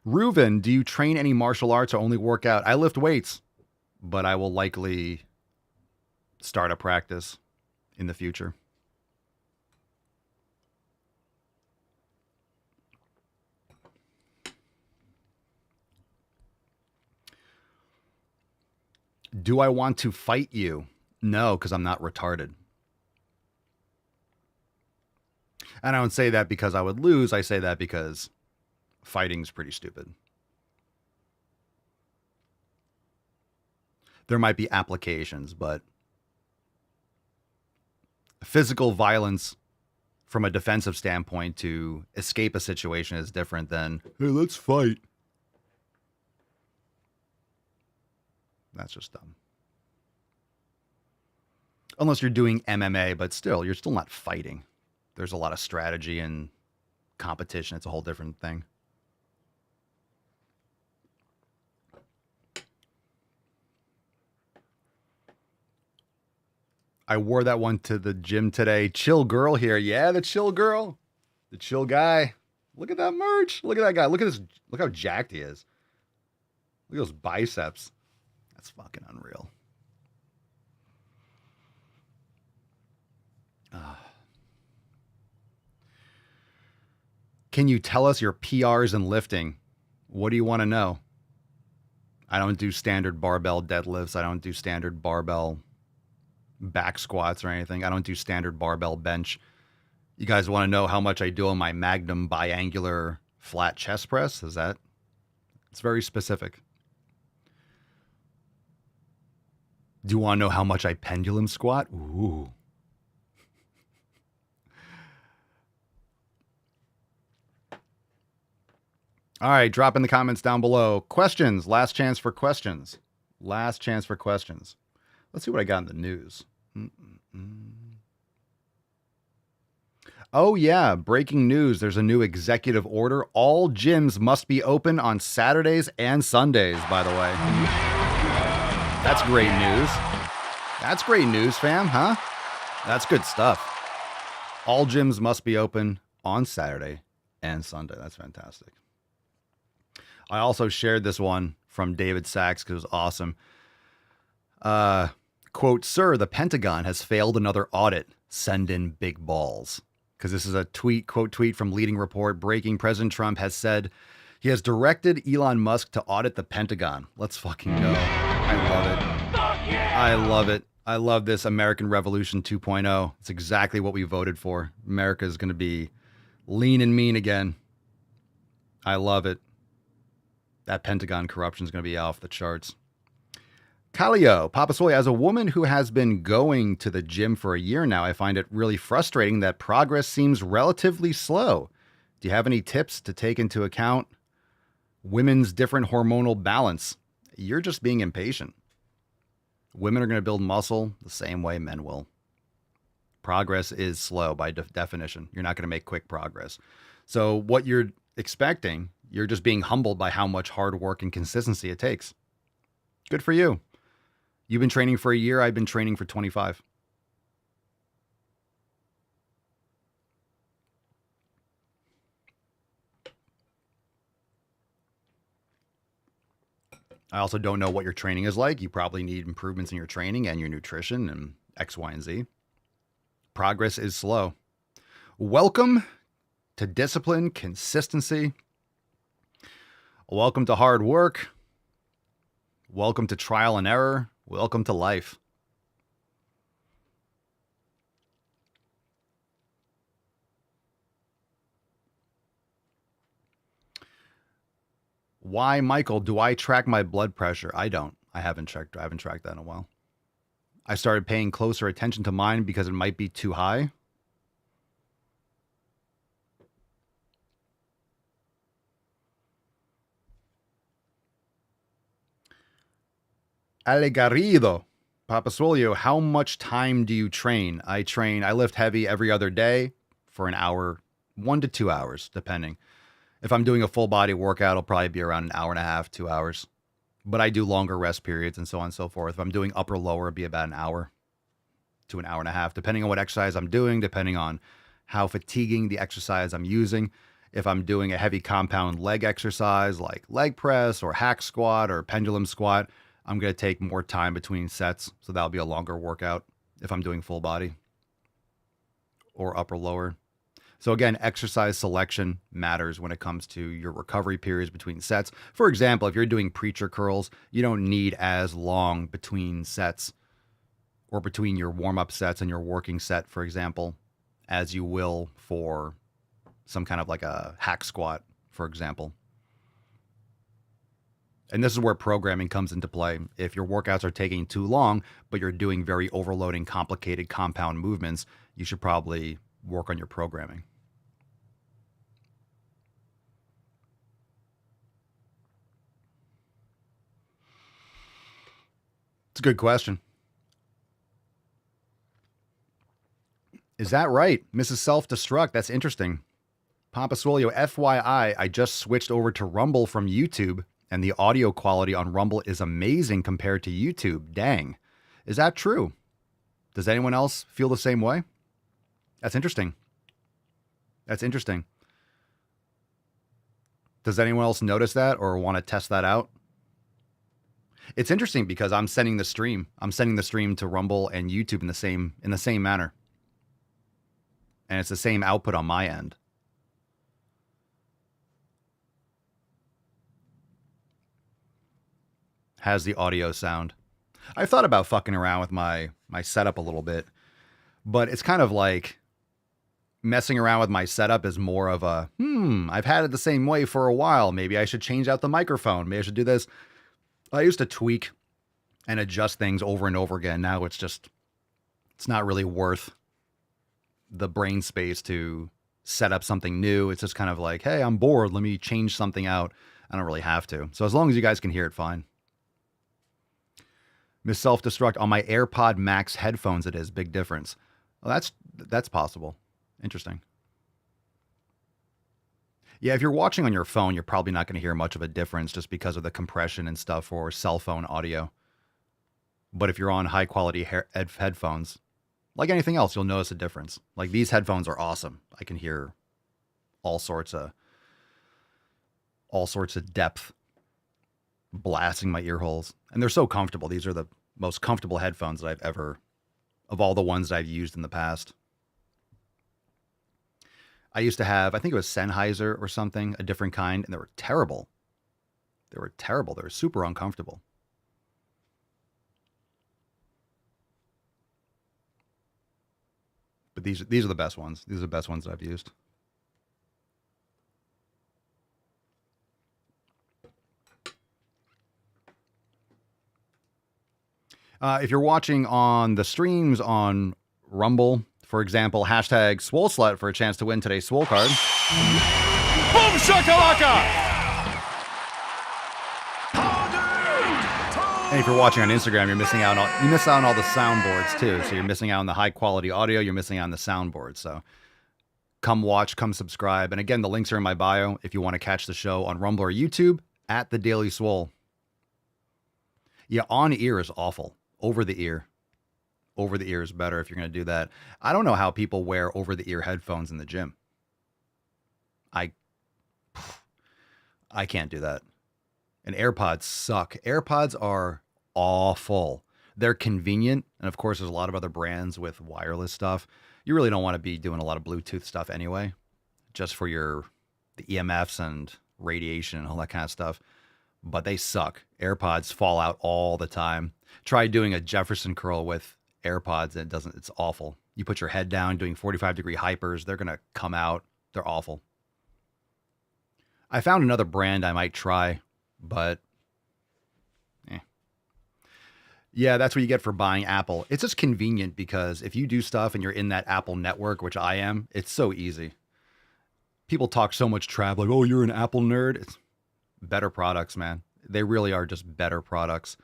Reuven, do you train any martial arts or only work out? I lift weights, but I will likely start a practice in the future. Do I want to fight you? No, because I'm not retarded. And I don't say that because I would lose. I say that because fighting's pretty stupid. There might be applications, but physical violence from a defensive standpoint to escape a situation is different than, hey, let's fight. That's just dumb. Unless you're doing MMA, but still, you're still not fighting. There's a lot of strategy and competition. It's a whole different thing. I wore that one to the gym today. Chill girl here. Yeah, the chill girl. The chill guy. Look at that merch. Look at that guy. Look at this. Look how jacked he is. Look at those biceps. That's fucking unreal. Can you tell us your PRs in lifting? What do you want to know? I don't do standard barbell deadlifts. I don't do standard barbell back squats or anything. I don't do standard barbell bench. You guys want to know how much I do on my Magnum biangular flat chest press? Is that? It's very specific. Do you want to know how much I pendulum squat? Ooh. All right, drop in the comments down below. Questions. Last chance for questions. Last chance for questions. Let's see what I got in the news. Oh, yeah. Breaking news. There's a new executive order. All gyms must be open on Saturdays and Sundays, by the way. That's great news. That's great news, fam, huh? That's good stuff. All gyms must be open on Saturday and Sunday. That's fantastic. I also shared this one from David Sachs because it was awesome. Quote, sir, the Pentagon has failed another audit. Send in big balls. Because this is a tweet, quote tweet from Leading Report. Breaking, President Trump has said he has directed Elon Musk to audit the Pentagon. Let's fucking go. I love it. I love it. I love this American Revolution 2.0. It's exactly what we voted for. America is going to be lean and mean again. I love it. That Pentagon corruption is going to be off the charts. Calio, Papa Swole, as a woman who has been going to the gym for a year now, I find it really frustrating that progress seems relatively slow. Do you have any tips to take into account women's different hormonal balance? You're just being impatient. Women are going to build muscle the same way men will. Progress is slow by definition. You're not going to make quick progress. So what you're expecting, you're just being humbled by how much hard work and consistency it takes. Good for you. You've been training for a year. I've been training for 25. I also don't know what your training is like. You probably need improvements in your training and your nutrition and X, Y, and Z. Progress is slow. Welcome to discipline, consistency. Welcome to hard work. Welcome to trial and error. Welcome to life. Why, Michael, do I track my blood pressure? I don't. I haven't tracked that in a while. I started paying closer attention to mine because it might be too high. Alegarido. Papa Swolio, how much time do you train? I lift heavy every other day for an hour, 1 to 2 hours, depending. If I'm doing a full body workout, it'll probably be around an hour and a half, 2 hours. But I do longer rest periods and so on and so forth. If I'm doing upper lower, it'd be about an hour to an hour and a half, depending on what exercise I'm doing, depending on how fatiguing the exercise I'm using. If I'm doing a heavy compound leg exercise like leg press or hack squat or pendulum squat, I'm going to take more time between sets. So that'll be a longer workout if I'm doing full body or upper lower. So again, exercise selection matters when it comes to your recovery periods between sets. For example, if you're doing preacher curls, you don't need as long between sets or between your warm-up sets and your working set, for example, as you will for some kind of like a hack squat, for example. And this is where programming comes into play. If your workouts are taking too long, but you're doing very overloading, complicated compound movements, you should probably work on your programming. It's a good question. Is that right? Mrs. Self-Destruct, that's interesting. Papa Swolio, FYI, I just switched over to Rumble from YouTube, and the audio quality on Rumble is amazing compared to YouTube. Dang. Is that true? Does anyone else feel the same way? That's interesting. That's interesting. Does anyone else notice that or want to test that out? It's interesting because I'm sending the stream to Rumble and YouTube in the same manner. And it's the same output on my end. Has the audio sound. I thought about fucking around with my setup a little bit, but it's kind of like messing around with my setup is more of a, I've had it the same way for a while. Maybe I should change out the microphone. Maybe I should do this. I used to tweak and adjust things over and over again. Now it's not really worth the brain space to set up something new. It's just kind of like, hey, I'm bored. Let me change something out. I don't really have to. So as long as you guys can hear it, fine. Miss Self-Destruct, on my AirPod Max headphones, it is. Big difference. Well, that's possible. Interesting. Yeah, if you're watching on your phone, you're probably not going to hear much of a difference just because of the compression and stuff for cell phone audio. But if you're on high quality headphones, like anything else, you'll notice a difference. Like these headphones are awesome. I can hear all sorts of depth blasting my ear holes. And they're so comfortable. These are the most comfortable headphones that I've ever, of all the ones that I've used in the past. I used to have, I think it was Sennheiser or something, a different kind, and they were terrible. They were terrible. They were super uncomfortable. But these are the best ones. These are the best ones that I've used. If you're watching on the streams on Rumble, for example, hashtag SwoleSlut for a chance to win today's Swole card. Boom shakalaka! And if you're watching on Instagram, you miss out on all the soundboards too. So you're missing out on the high quality audio. You're missing out on the soundboards. So come watch, come subscribe. And again, the links are in my bio if you want to catch the show on Rumble or YouTube at The Daily Swole. Yeah, on ear is awful. Over the ear. Over the ear is better if you're going to do that. I don't know how people wear over the ear headphones in the gym. I can't do that. And AirPods suck. AirPods are awful. They're convenient. And of course, there's a lot of other brands with wireless stuff. You really don't want to be doing a lot of Bluetooth stuff anyway, just for the EMFs and radiation and all that kind of stuff. but they suck. AirPods fall out all the time. Try doing a Jefferson curl with AirPods and it's awful. You put your head down doing 45-degree hypers, they're going to come out. They're awful. I found another brand I might try, but yeah, that's what you get for buying Apple. It's just convenient because if you do stuff and you're in that Apple network, which I am, it's so easy. People talk so much crap like, oh, you're an Apple nerd. It's better products, man. They really are just better products.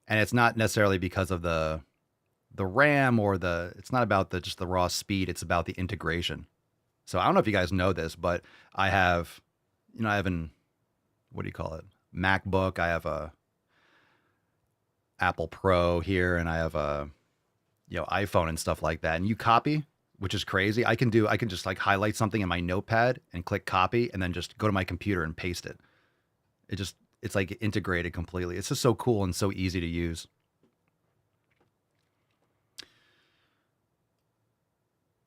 And it's not necessarily because of the RAM or it's not about just the raw speed. It's about the integration. So I don't know if you guys know this, but I have an, what do you call it? MacBook. I have a Apple Pro here, and I have a, iPhone and stuff like that. And you copy, which is crazy. I can just like highlight something in my notepad and click copy and then just go to my computer and paste it. It's like integrated completely. It's just so cool and so easy to use.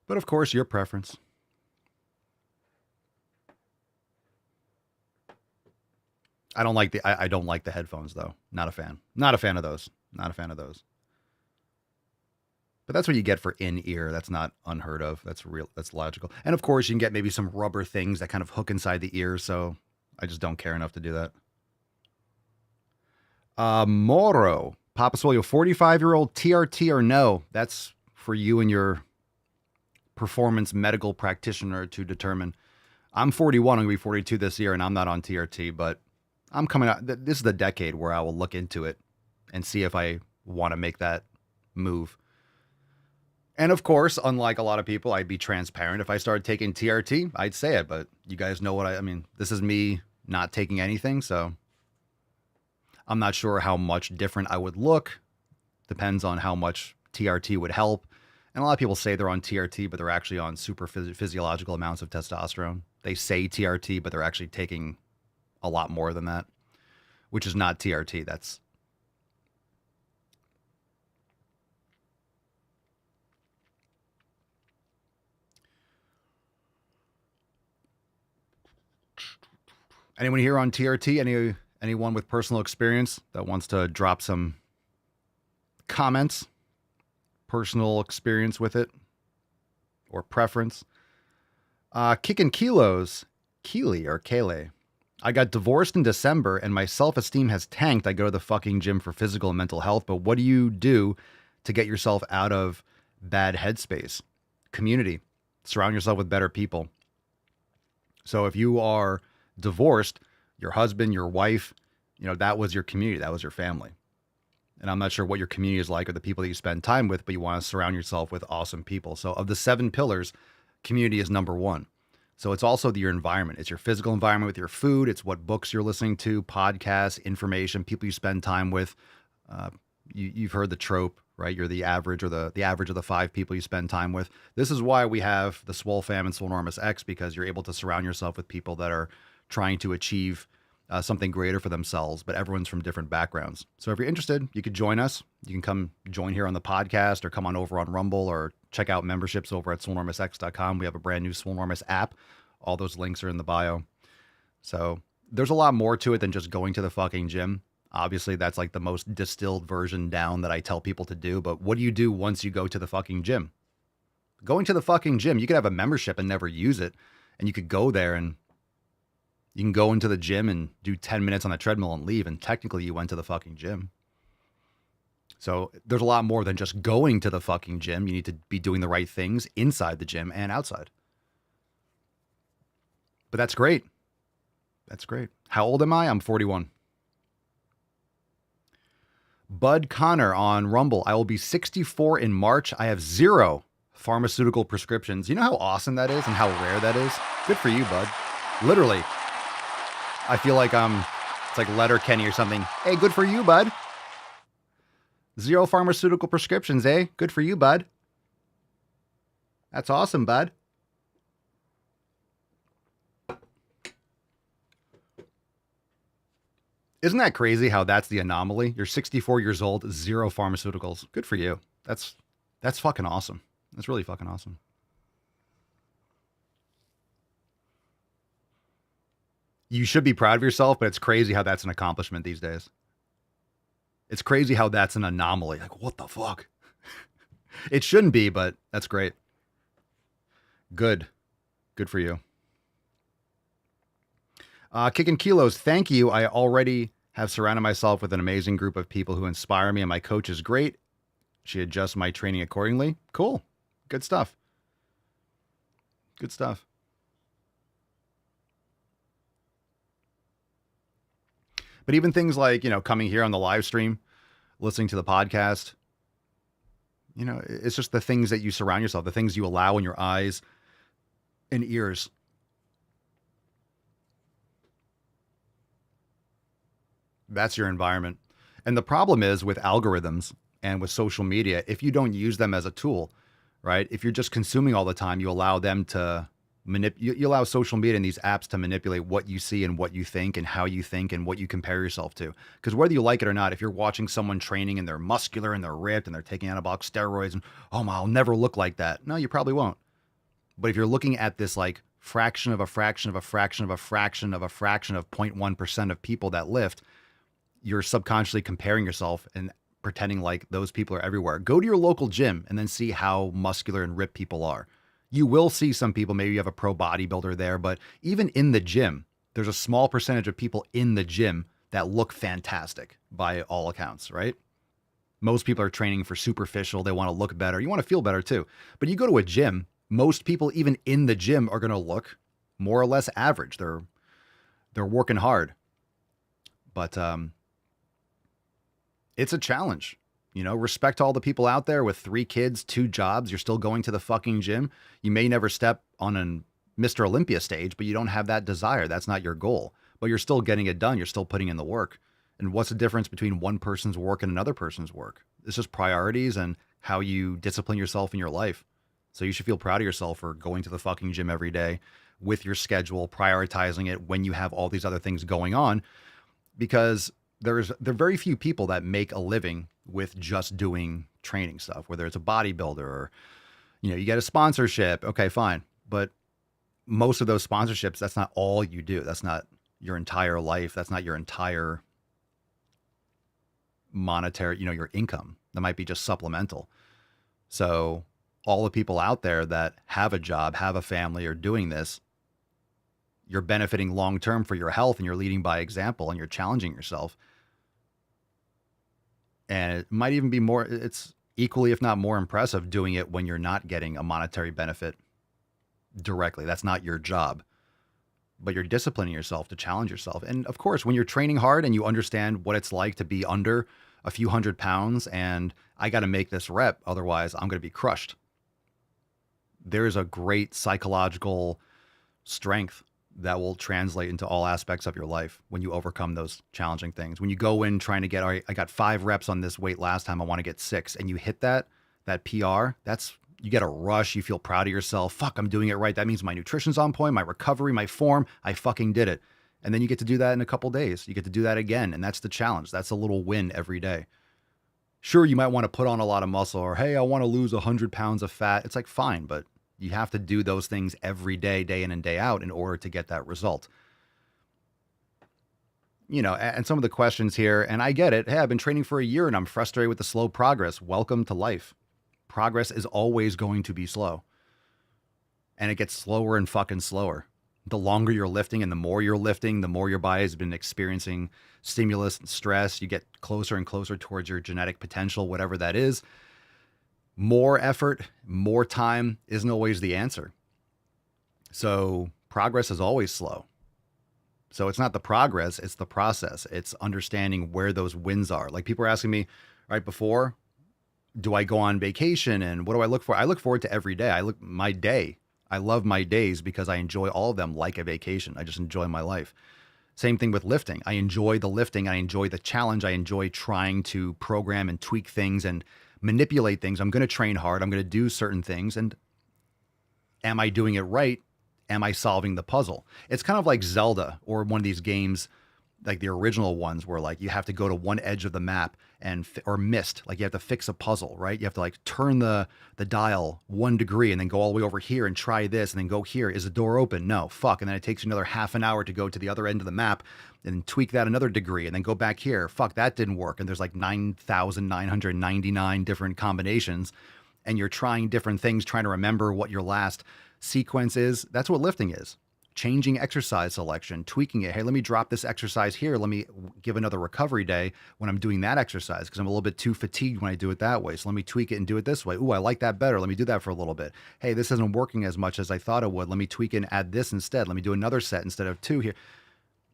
But of course, your preference. I don't like the headphones though. Not a fan. Not a fan of those. Not a fan of those. But that's what you get for in-ear. That's not unheard of. That's real. That's logical. And of course, you can get maybe some rubber things that kind of hook inside the ear. So I just don't care enough to do that. Moro. Papa Swole, 45-year-old TRT or no? That's for you and your performance medical practitioner to determine. I'm 41. I'm going to be 42 this year, and I'm not on TRT, but I'm coming out. This is the decade where I will look into it and see if I want to make that move. And of course, unlike a lot of people, I'd be transparent. If I started taking TRT, I'd say it, but you guys know what I mean. This is me not taking anything, so I'm not sure how much different I would look. Depends on how much TRT would help. And a lot of people say they're on TRT, but they're actually on super physiological amounts of testosterone. They say TRT, but they're actually taking a lot more than that, which is not TRT. That's anyone here on TRT? Anyone with personal experience that wants to drop some comments, personal experience with it, or preference? Kicking kilos, Keely or Kele. I got divorced in December and my self-esteem has tanked. I go to the fucking gym for physical and mental health, but what do you do to get yourself out of bad headspace? Community. Surround yourself with better people. So if you are divorced, your husband, your wife, that was your community. That was your family. And I'm not sure what your community is like or the people that you spend time with, but you want to surround yourself with awesome people. So of the 7 pillars, community is number 1. So it's also your environment. It's your physical environment with your food. It's what books you're listening to, podcasts, information, people you spend time with. You've heard the trope, right? You're the average or the average of the 5 people you spend time with. This is why we have the Swole Fam and Swolenormous X, because you're able to surround yourself with people that are trying to achieve something greater for themselves, but everyone's from different backgrounds. So if you're interested, you could join us. You can come join here on the podcast or come on over on Rumble or check out memberships over at swolenormousx.com. We have a brand new Swolenormous app. All those links are in the bio. So there's a lot more to it than just going to the fucking gym. Obviously, that's like the most distilled version down that I tell people to do. But what do you do once you go to the fucking gym? Going to the fucking gym, you could have a membership and never use it. And you could go there and you can go into the gym and do 10 minutes on the treadmill and leave. And technically you went to the fucking gym. So there's a lot more than just going to the fucking gym. You need to be doing the right things inside the gym and outside. But that's great. That's great. How old am I? I'm 41. Bud Connor on Rumble. I will be 64 in March. I have 0 pharmaceutical prescriptions. You know how awesome that is and how rare that is? Good for you, bud. Literally. I feel like it's like Letterkenny or something. Hey, good for you, bud. 0 pharmaceutical prescriptions, eh? Good for you, bud. That's awesome, bud. Isn't that crazy how that's the anomaly? You're 64 years old, 0 pharmaceuticals. Good for you. That's fucking awesome. That's really fucking awesome. You should be proud of yourself, but it's crazy how that's an accomplishment these days. It's crazy how that's an anomaly. Like, what the fuck? It shouldn't be, but that's great. Good. Good for you. Kicking Kilos, thank you. I already have surrounded myself with an amazing group of people who inspire me, and my coach is great. She adjusts my training accordingly. Cool. Good stuff. Good stuff. But even things like, coming here on the live stream, listening to the podcast, it's just the things that you surround yourself, the things you allow in your eyes and ears. That's your environment. And the problem is with algorithms and with social media, if you don't use them as a tool, right? If you're just consuming all the time, you allow them to you allow social media and these apps to manipulate what you see and what you think and how you think and what you compare yourself to. Because whether you like it or not, if you're watching someone training and they're muscular and they're ripped and they're taking anabolic steroids and, I'll never look like that. No, you probably won't. But if you're looking at this like fraction of a fraction of a fraction of a fraction of a fraction of 0.1% of people that lift, you're subconsciously comparing yourself and pretending like those people are everywhere. Go to your local gym and then see how muscular and ripped people are. You will see some people, maybe you have a pro bodybuilder there, but even in the gym, there's a small percentage of people in the gym that look fantastic by all accounts, right? Most people are training for superficial. They want to look better. You want to feel better too. But you go to a gym, most people even in the gym are going to look more or less average. They're working hard. But it's a challenge. Respect all the people out there with 3 kids, 2 jobs. You're still going to the fucking gym. You may never step on a Mr. Olympia stage, but you don't have that desire. That's not your goal. But you're still getting it done. You're still putting in the work. And what's the difference between one person's work and another person's work? It's just priorities and how you discipline yourself in your life. So you should feel proud of yourself for going to the fucking gym every day with your schedule, prioritizing it when you have all these other things going on, because there are very few people that make a living with just doing training stuff, whether it's a bodybuilder or, you get a sponsorship. Okay, fine. But most of those sponsorships, that's not all you do. That's not your entire life. That's not your entire monetary, your income. That might be just supplemental. So all the people out there that have a job, have a family, are doing this, you're benefiting long-term for your health, and you're leading by example, and you're challenging yourself. And it might even be more, it's equally, if not more impressive, doing it when you're not getting a monetary benefit directly. That's not your job, but you're disciplining yourself to challenge yourself. And of course, when you're training hard and you understand what it's like to be under a few hundred pounds and I got to make this rep, otherwise I'm going to be crushed. There's a great psychological strength that will translate into all aspects of your life when you overcome those challenging things. When you go in trying to get, all right, I got 5 reps on this weight last time, I want to get 6, and you hit that PR, you get a rush, you feel proud of yourself. Fuck, I'm doing it right. That means my nutrition's on point, my recovery, my form, I fucking did it. And then you get to do that in a couple days. You get to do that again, and that's the challenge. That's a little win every day. Sure, you might want to put on a lot of muscle, or hey, I want to lose 100 pounds of fat. It's like, fine, but you have to do those things every day, day in and day out, in order to get that result. And some of the questions here, and I get it. Hey, I've been training for a year and I'm frustrated with the slow progress. Welcome to life. Progress is always going to be slow. And it gets slower and fucking slower. The longer you're lifting and the more you're lifting, the more your body has been experiencing stimulus and stress. You get closer and closer towards your genetic potential, whatever that is. More effort, more time isn't always the answer. So progress is always slow. So it's not the progress, it's the process. It's understanding where those wins are. Like, people are asking me right before, do I go on vacation and what do I look for? I look forward to every day. I love my days because I enjoy all of them like a vacation. I just enjoy my life. Same thing with lifting. I enjoy the lifting. I enjoy the challenge. I enjoy trying to program and tweak things and manipulate things. I'm going to train hard. I'm going to do certain things. And am I doing it right? Am I solving the puzzle? It's kind of like Zelda or one of these games like the original ones were like you have to go to one edge of the map or missed, like you have to fix a puzzle, right? You have to like turn the dial 1 degree and then go all the way over here and try this and then go here. Is the door open? No, fuck. And then it takes you another half an hour to go to the other end of the map and tweak that another degree and then go back here. Fuck, that didn't work. And there's like 9,999 different combinations and you're trying different things, trying to remember what your last sequence is. That's what lifting is. Changing exercise selection, tweaking it. Hey, let me drop this exercise here. Let me give another recovery day when I'm doing that exercise because I'm a little bit too fatigued when I do it that way. So let me tweak it and do it this way. Ooh, I like that better. Let me do that for a little bit. Hey, this isn't working as much as I thought it would. Let me tweak it and add this instead. Let me do another set instead of 2 here.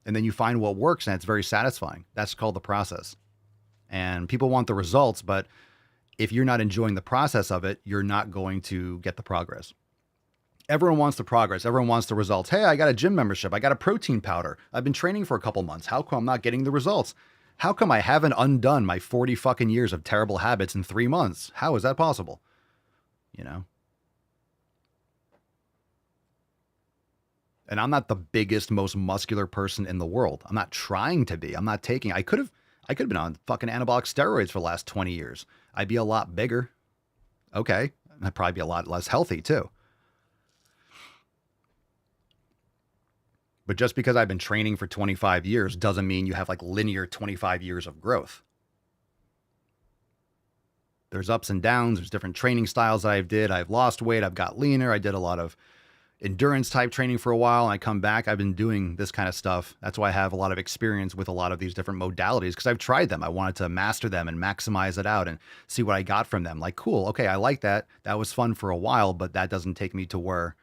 And then you find what works and it's very satisfying. That's called the process. And people want the results, but if you're not enjoying the process of it, you're not going to get the progress. Everyone wants the progress. Everyone wants the results. Hey, I got a gym membership. I got a protein powder. I've been training for a couple months. How come I'm not getting the results? How come I haven't undone my 40 fucking years of terrible habits in 3 months? How is that possible? You know? And I'm not the biggest, most muscular person in the world. I'm not trying to be. I'm not taking. I could have been on fucking anabolic steroids for the last 20 years. I'd be a lot bigger. Okay. I'd probably be a lot less healthy too. But just because I've been training for 25 years doesn't mean you have like linear 25 years of growth. There's ups and downs. There's different training styles that I've lost weight. I've got leaner. I did a lot of endurance type training for a while. And I come back. I've been doing this kind of stuff. That's why I have a lot of experience with a lot of these different modalities because I've tried them. I wanted to master them and maximize it out and see what I got from them. Like, cool. Okay. I like that. That was fun for a while, but that doesn't take me to where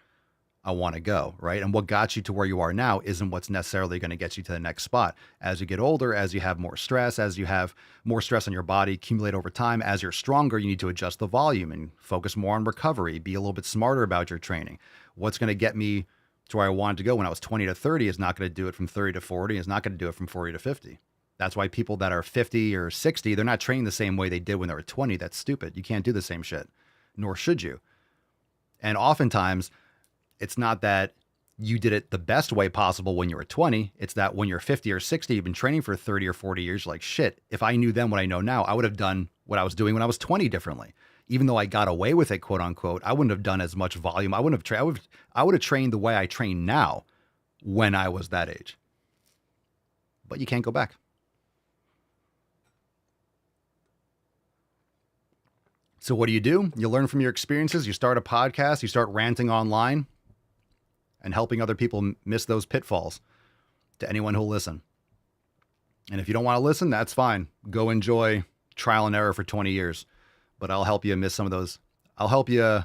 I want to go, right? And what got you to where you are now isn't what's necessarily going to get you to the next spot. As you get older, as you have more stress, as you have more stress on your body accumulate over time, as you're stronger, you need to adjust the volume and focus more on recovery, be a little bit smarter about your training. What's going to get me to where I wanted to go when I was 20 to 30 is not going to do it from 30 to 40, is not going to do it from 40 to 50. That's why people that are 50 or 60, they're not training the same way they did when they were 20. That's stupid. You can't do the same shit, nor should you. And oftentimes, it's not that you did it the best way possible when you were 20. It's that when you're 50 or 60, you've been training for 30 or 40 years. Like, shit, if I knew then what I know now, I would have done what I was doing when I was 20 differently. Even though I got away with it, quote unquote, I wouldn't have done as much volume. I would have trained the way I train now when I was that age. But you can't go back. So what do? You learn from your experiences. You start a podcast. You start ranting online and helping other people miss those pitfalls to anyone who'll listen. And if you don't want to listen, that's fine. Go enjoy trial and error for 20 years. But I'll help you miss some of those. I'll help you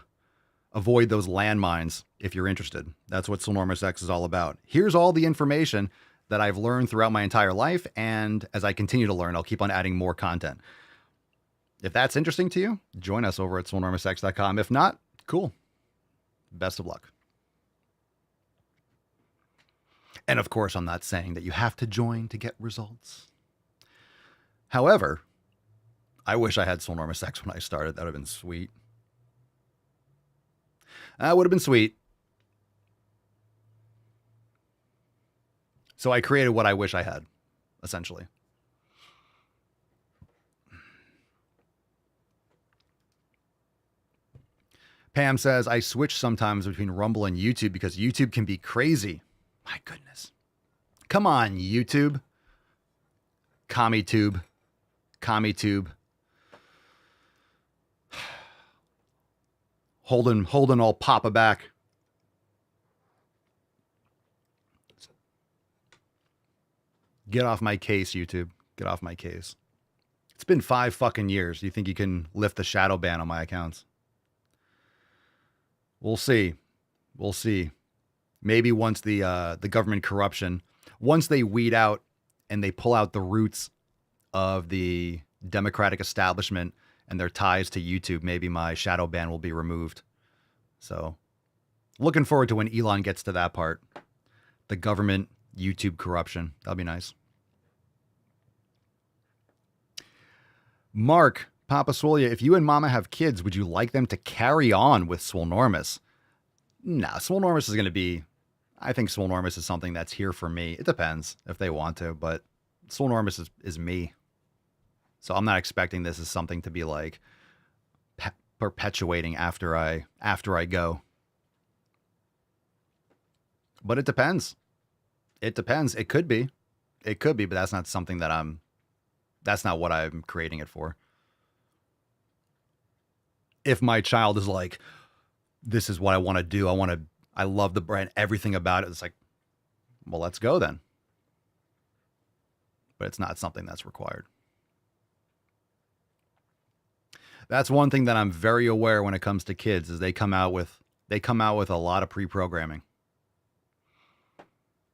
avoid those landmines if you're interested. That's what Swolenormous X is all about. Here's all the information that I've learned throughout my entire life. And as I continue to learn, I'll keep on adding more content. If that's interesting to you, join us over at swolenormousx.com. If not, cool. Best of luck. And of course, I'm not saying that you have to join to get results. However, I wish I had Swolenormous X when I started. That would have been sweet. That would have been sweet. So I created what I wish I had, essentially. Pam says, I switch sometimes between Rumble and YouTube because YouTube can be crazy. My goodness. Come on, YouTube. CommieTube. Holding all Papa back. Get off my case, YouTube. Get off my case. It's been 5 fucking years. You think you can lift the shadow ban on my accounts? We'll see. We'll see. Maybe once the government corruption, once they weed out and they pull out the roots of the Democratic establishment and their ties to YouTube, maybe my shadow ban will be removed. So looking forward to when Elon gets to that part. The government YouTube corruption. That'll be nice. Mark, Papa Swolia, if you and Mama have kids, would you like them to carry on with Swolenormous? Nah, Swolenormous is going to be... I think Swolenormous is something that's here for me. It depends if they want to, but Swolenormous is me. So I'm not expecting this as something to be like perpetuating after I go. But it depends. It depends. It could be, but that's not something that's not what I'm creating it for. If my child is like, this is what I want to do. I love the brand, everything about it. It's like, well, let's go then. But it's not something that's required. That's one thing that I'm very aware when it comes to kids is they come out with a lot of pre-programming.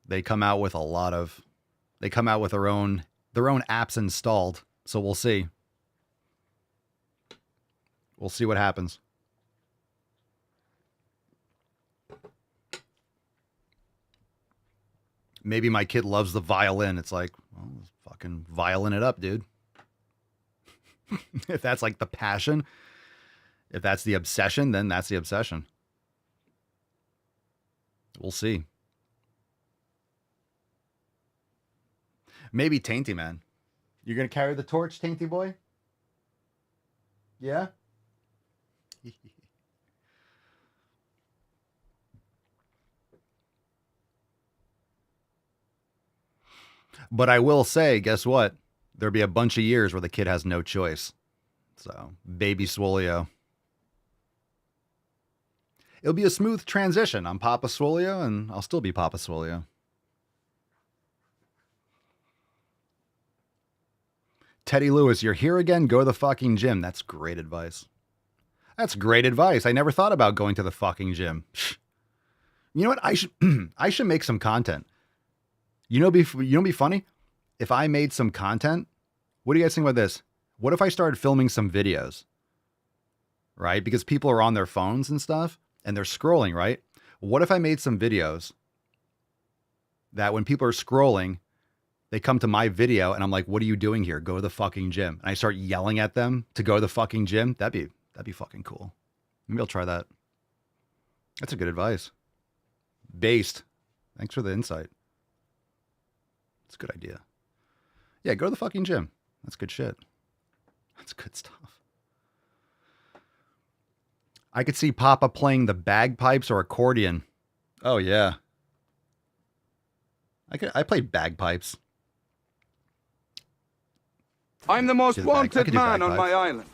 They come out with their own apps installed. So we'll see. We'll see what happens. Maybe my kid loves the violin. It's like, well, let's fucking violin it up, dude. If that's like the passion, if that's the obsession, then that's the obsession. We'll see. Maybe Tainty Man. You're going to carry the torch, Tainty Boy? Yeah? But I will say, guess what? There'll be a bunch of years where the kid has no choice. So, baby Swolio. It'll be a smooth transition. I'm Papa Swolio, and I'll still be Papa Swolio. Teddy Lewis, you're here again? Go to the fucking gym. That's great advice. That's great advice. I never thought about going to the fucking gym. You know what? I should make some content. You know, be funny? If I made some content, what do you guys think about this? What if I started filming some videos? Right? Because people are on their phones and stuff, and they're scrolling, right? What if I made some videos that when people are scrolling, they come to my video and I'm like, what are you doing here? Go to the fucking gym. And I start yelling at them to go to the fucking gym. That'd be fucking cool. Maybe I'll try that. That's a good advice. Based. Thanks for the insight. It's a good idea. Yeah, go to the fucking gym. That's good shit. That's good stuff. I could see Papa playing the bagpipes or accordion. Oh, yeah. I played bagpipes. I'm the most wanted man on my island.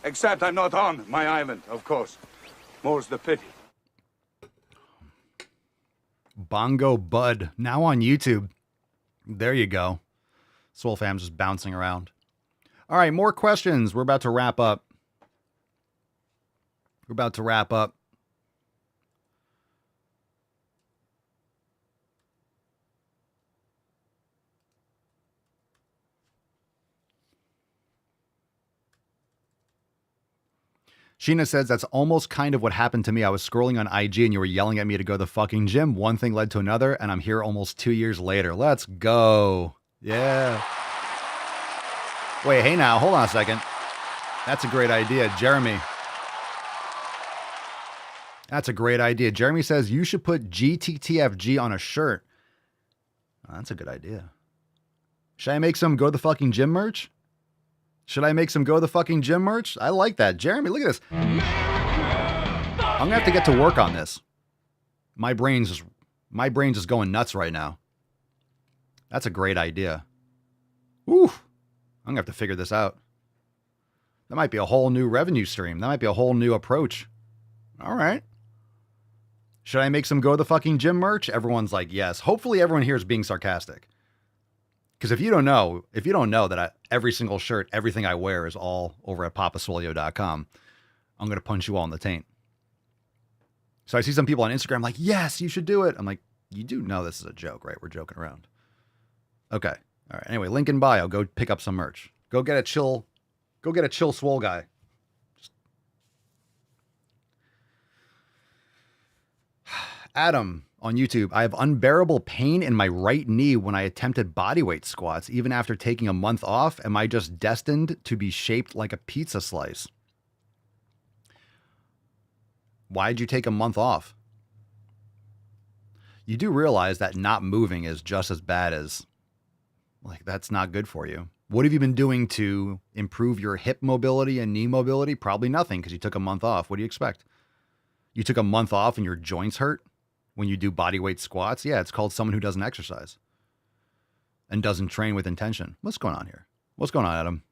Except I'm not on my island, of course. More's the pity. Bongo Bud, now on YouTube. There you go. Swole fam's just bouncing around. All right, more questions. We're about to wrap up. Sheena says, that's almost kind of what happened to me. I was scrolling on IG and you were yelling at me to go to the fucking gym. One thing led to another, and I'm here almost 2 years later. Let's go. Yeah. Wait, hey now, hold on a second. That's a great idea, Jeremy. That's a great idea. Jeremy says, you should put GTTFG on a shirt. Oh, that's a good idea. Should I make some go to the fucking gym merch? Should I make some go to the fucking gym merch? I like that. Jeremy, look at this. I'm going to have to get to work on this. My brain's just going nuts right now. That's a great idea. Woo. I'm going to have to figure this out. That might be a whole new revenue stream. That might be a whole new approach. All right. Should I make some go to the fucking gym merch? Everyone's like, yes. Hopefully everyone here is being sarcastic. Because if you don't know that every single shirt, everything I wear is all over at papaswolio.com, I'm going to punch you all in the taint. So I see some people on Instagram like, yes, you should do it. I'm like, you do know this is a joke, right? We're joking around. Okay. All right. Anyway, link in bio. Go pick up some merch. Go get a chill swole guy. Adam on YouTube, I have unbearable pain in my right knee when I attempted bodyweight squats. Even after taking a month off, am I just destined to be shaped like a pizza slice? Why'd you take a month off? You do realize that not moving is just as bad as Like, that's not good for you. What have you been doing to improve your hip mobility and knee mobility? Probably nothing, because you took a month off. What do you expect? You took a month off and your joints hurt when you do body weight squats? Yeah, it's called someone who doesn't exercise and doesn't train with intention. What's going on here? What's going on, Adam?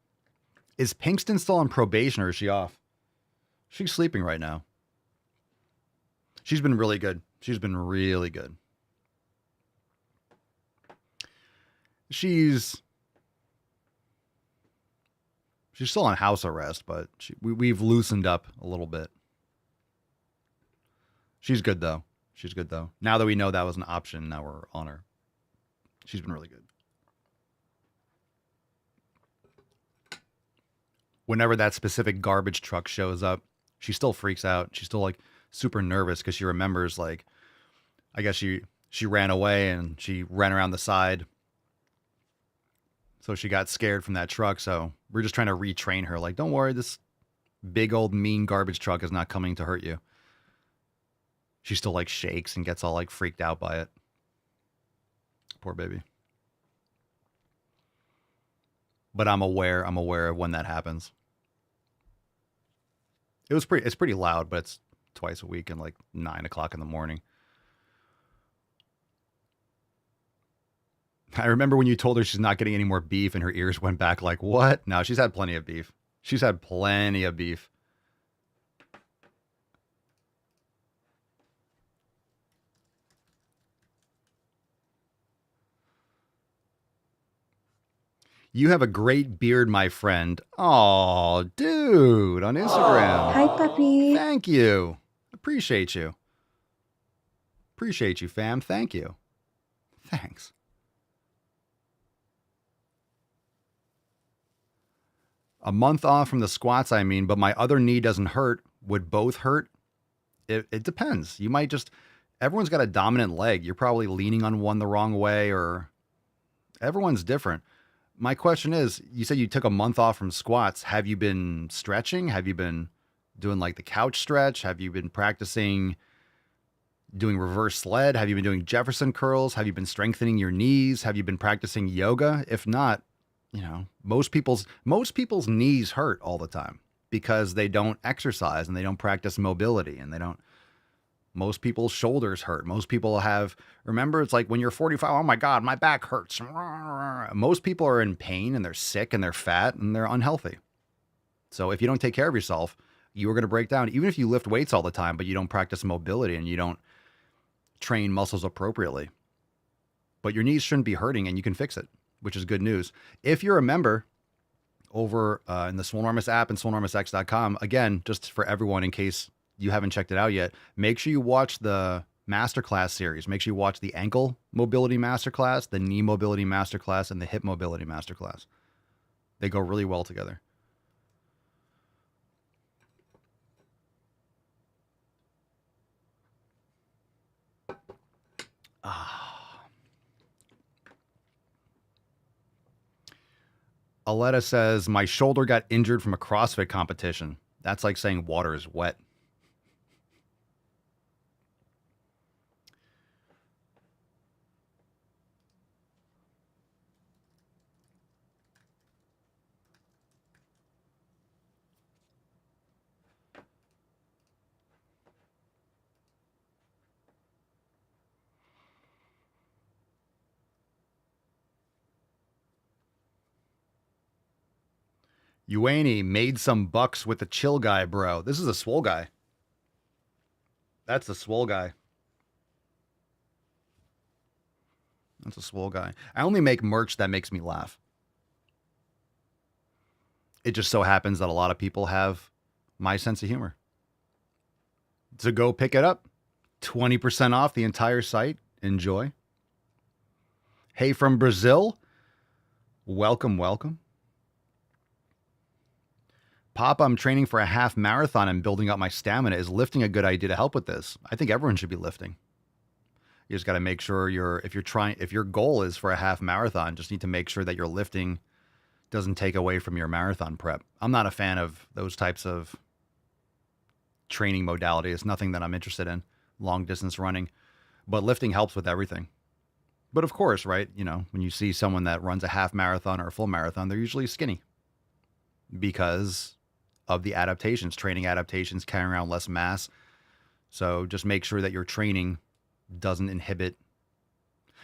Is Pinkston still on probation or is she off? She's sleeping right now. She's been really good. She's been really good. She's still on house arrest, but we've loosened up a little bit. She's good, though. She's good, though. Now that we know that was an option, now we're on her. She's been really good. Whenever that specific garbage truck shows up, she still freaks out. She's still, like, super nervous because she remembers, like, I guess she ran away and she ran around the side. So she got scared from that truck. So we're just trying to retrain her. Like, don't worry, this big old mean garbage truck is not coming to hurt you. She still, like, shakes and gets all, like, freaked out by it. Poor baby. But I'm aware of when that happens. It's pretty loud, but it's twice a week and like 9 o'clock in the morning. I remember when you told her she's not getting any more beef and her ears went back like, what? No, she's had plenty of beef. She's had plenty of beef. You have a great beard, my friend. Oh, dude, on Instagram. Hi, puppy. Thank you. Appreciate you. Appreciate you, fam. Thank you. Thanks. A month off from the squats, I mean, but my other knee doesn't hurt. Would both hurt? It depends. You might just, everyone's got a dominant leg. You're probably leaning on one the wrong way, or everyone's different. My question is, you said you took a month off from squats. Have you been stretching? Have you been doing like the couch stretch? Have you been practicing doing reverse sled? Have you been doing Jefferson curls? Have you been strengthening your knees? Have you been practicing yoga? If not, you know, most people's knees hurt all the time because they don't exercise and they don't practice mobility and most people's shoulders hurt. Most people have, remember, it's like when you're 45, oh my God, my back hurts. Most people are in pain and they're sick and they're fat and they're unhealthy. So if you don't take care of yourself, you are going to break down, even if you lift weights all the time, but you don't practice mobility and you don't train muscles appropriately. But your knees shouldn't be hurting and you can fix it, which is good news. If you're a member over in the Swolenormous app and swolenormousx.com, again, just for everyone in case you haven't checked it out yet, make sure you watch the masterclass series. Make sure you watch the ankle mobility masterclass, the knee mobility masterclass, and the hip mobility masterclass. They go really well together. Aletta says, my shoulder got injured from a CrossFit competition. That's like saying water is wet. Uani made some bucks with the chill guy, bro. This is a swole guy. That's the swole guy. That's a swole guy. I only make merch that makes me laugh. It just so happens that a lot of people have my sense of humor. So go pick it up. 20% off the entire site. Enjoy. Hey, from Brazil. Welcome, welcome. Pop, I'm training for a half marathon and building up my stamina. Is lifting a good idea to help with this? I think everyone should be lifting. You just got to make sure if your goal is for a half marathon, just need to make sure that your lifting doesn't take away from your marathon prep. I'm not a fan of those types of training modalities. Nothing that I'm interested in, long distance running, but lifting helps with everything. But of course, right, when you see someone that runs a half marathon or a full marathon, they're usually skinny because of the adaptations, training adaptations, carrying around less mass. So just make sure that your training doesn't inhibit.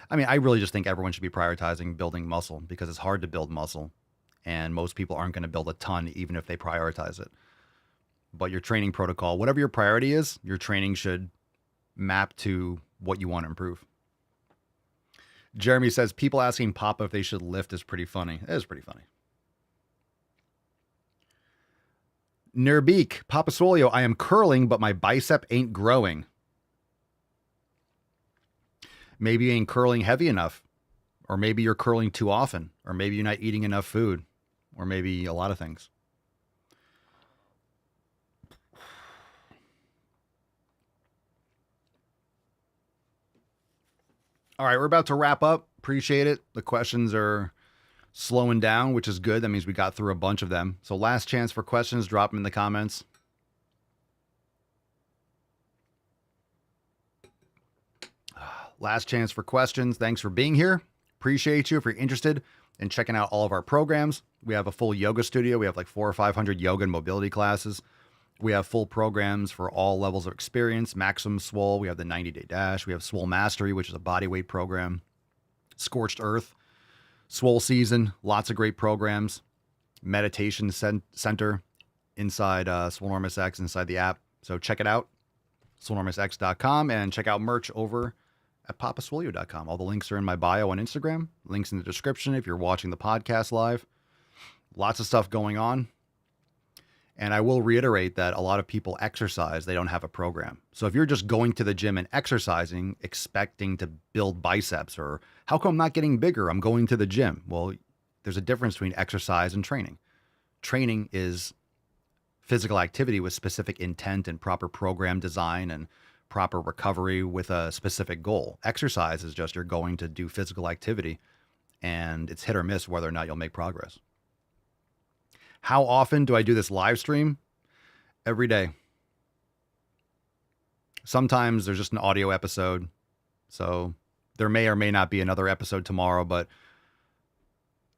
I mean, I really just think everyone should be prioritizing building muscle because it's hard to build muscle. And most people aren't going to build a ton, even if they prioritize it. But your training protocol, whatever your priority is, your training should map to what you want to improve. Jeremy says, people asking Papa if they should lift is pretty funny. It is pretty funny. Nirbeek, Papa Swolio, I am curling, but my bicep ain't growing. Maybe you ain't curling heavy enough. Or maybe you're curling too often. Or maybe you're not eating enough food. Or maybe a lot of things. All right, we're about to wrap up. Appreciate it. The questions are slowing down, which is good. That means we got through a bunch of them. So last chance for questions. Drop them in the comments. Last chance for questions. Thanks for being here. Appreciate you. If you're interested in checking out all of our programs, we have a full yoga studio. We have like 400 or 500 yoga and mobility classes. We have full programs for all levels of experience. Maximum Swole. We have the 90-day dash. We have Swole Mastery, which is a bodyweight program. Scorched Earth. Swole Season. Lots of great programs. Meditation Center inside Swolenormous X, inside the app. So check it out. Swolenormousx.com, and check out merch over at papaswolio.com. All the links are in my bio on Instagram. Links in the description if you're watching the podcast live. Lots of stuff going on. And I will reiterate that a lot of people exercise, they don't have a program. So if you're just going to the gym and exercising, expecting to build biceps, or how come I'm not getting bigger? I'm going to the gym. Well, there's a difference between exercise and training. Training is physical activity with specific intent and proper program design and proper recovery with a specific goal. Exercise is just you're going to do physical activity, and it's hit or miss whether or not you'll make progress. How often do I do this live stream? Every day. Sometimes there's just an audio episode, so there may or may not be another episode tomorrow, but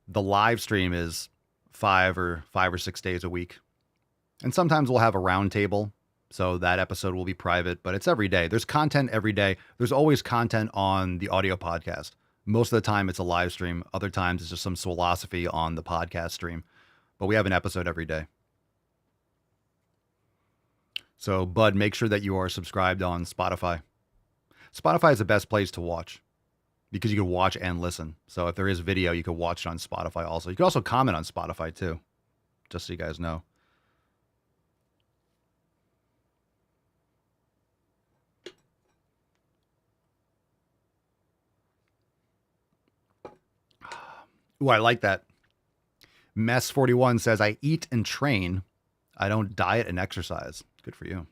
the live stream is 5 or 6 days a week. And sometimes we'll have a round table, so that episode will be private, but it's every day. There's content every day. There's always content on the audio podcast. Most of the time it's a live stream. Other times it's just some philosophy on the podcast stream. But we have an episode every day. So, Bud, make sure that you are subscribed on Spotify. Spotify is the best place to watch because you can watch and listen. So if there is video, you can watch it on Spotify also. You can also comment on Spotify too, just so you guys know. Ooh, I like that. Mess41 says, I eat and train. I don't diet and exercise. Good for you.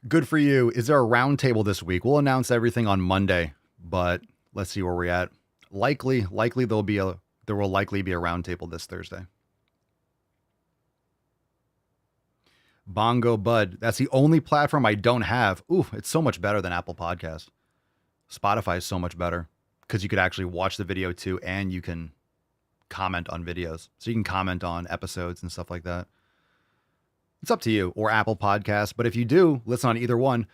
Good for you. Is there a round table this week? We'll announce everything on Monday, but let's see where we're at. Likely there will likely be a round table this Thursday. Bongo Bud. That's the only platform I don't have. Ooh, it's so much better than Apple Podcasts. Spotify is so much better because you could actually watch the video too, and you can comment on videos. So you can comment on episodes and stuff like that. It's up to you, or Apple Podcasts. But if you do listen on either one,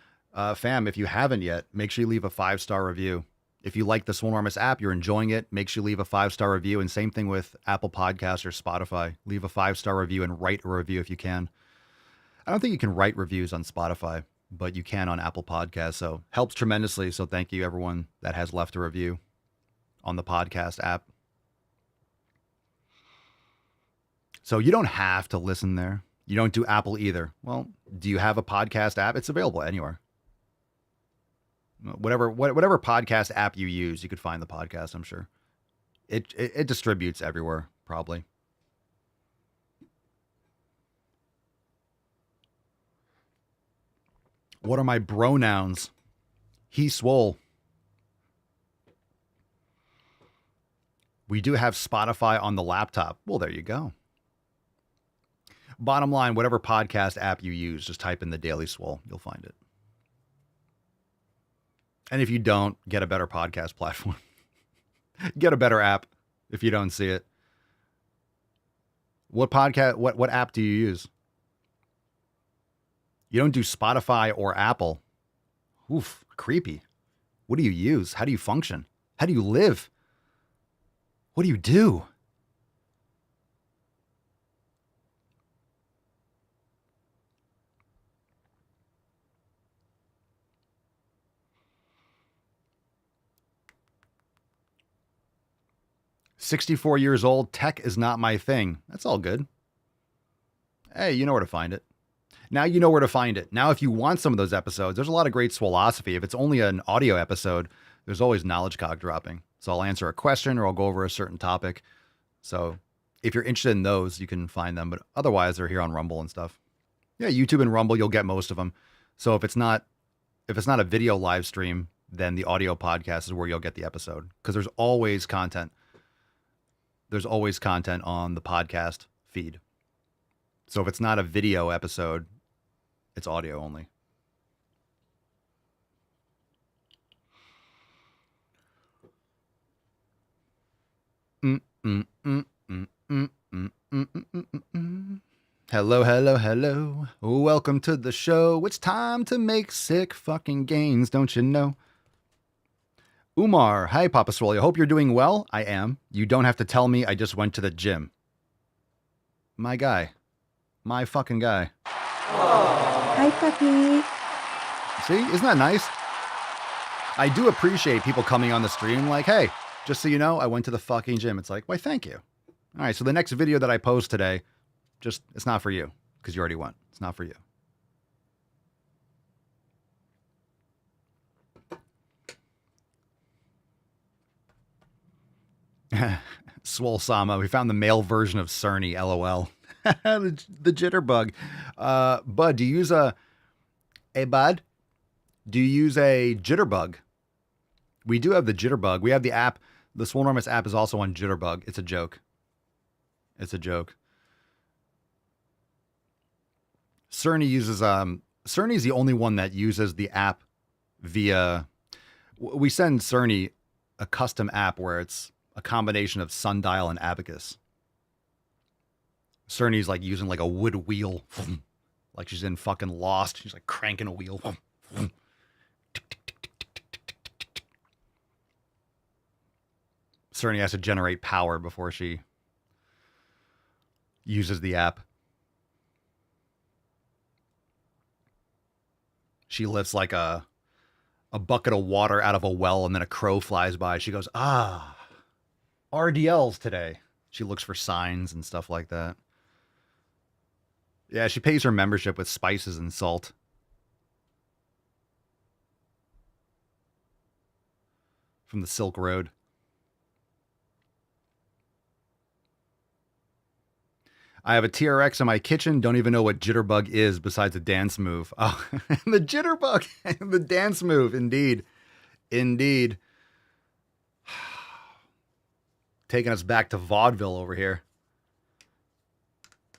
fam, if you haven't yet, make sure you leave a 5-star review. If you like the Swolenormous app, you're enjoying it, make sure you leave a 5-star review. And same thing with Apple Podcasts or Spotify. Leave a 5-star review and write a review if you can. I don't think you can write reviews on Spotify, but you can on Apple Podcasts. So helps tremendously. So thank you everyone that has left a review on the podcast app. So you don't have to listen there. You don't do Apple either. Well, do you have a podcast app? It's available anywhere. Whatever podcast app you use, you could find the podcast, I'm sure. It distributes everywhere, probably. What are my pronouns? He swole. We do have Spotify on the laptop. Well, there you go. Bottom line, whatever podcast app you use, just type in the Daily Swole. You'll find it. And if you don't, get a better podcast platform. Get a better app if you don't see it. What app do you use? You don't do Spotify or Apple. Oof, creepy. What do you use? How do you function? How do you live? What do you do? "64 years old, tech is not my thing." That's all good. Hey, you know where to find it. Now you know where to find it. Now, if you want some of those episodes, there's a lot of great Swolosophy. If it's only an audio episode, there's always knowledge cog dropping. So I'll answer a question or I'll go over a certain topic. So if you're interested in those, you can find them. But otherwise, they're here on Rumble and stuff. Yeah, YouTube and Rumble, you'll get most of them. So if it's not a video live stream, then the audio podcast is where you'll get the episode. Because there's always content. There's always content on the podcast feed. So if it's not a video episode, it's audio only. Hello, hello, hello. Welcome to the show. It's time to make sick fucking gains, don't you know? Umar, hi, Papa Swole. I hope you're doing well. I am. You don't have to tell me. I just went to the gym. My guy. My fucking guy. Hi, puppy. See, isn't that nice? I do appreciate people coming on the stream like, hey, just so you know, I went to the fucking gym. It's like, why, thank you. All right, so the next video that I post today, it's not for you because you already went. It's not for you. Swole Sama, we found the male version of Cerny, LOL. the jitterbug. Bud, do you use Bud? Do you use a jitterbug? We do have the jitterbug. We have the app. The Swolenormous app is also on Jitterbug. It's a joke. It's a joke. Cerny uses, Cerny's the only one that uses the app via, we send Cerny a custom app where it's a combination of sundial and abacus. Cerny's like using like a wood wheel. Like she's in fucking Lost. She's like cranking a wheel. Cerny has to generate power before she uses the app. She lifts like a bucket of water out of a well and then a crow flies by. She goes, RDLs today. She looks for signs and stuff like that. Yeah, she pays her membership with spices and salt. From the Silk Road. I have a TRX in my kitchen. Don't even know what jitterbug is besides a dance move. Oh, the jitterbug. The dance move. Indeed. Indeed. Taking us back to vaudeville over here.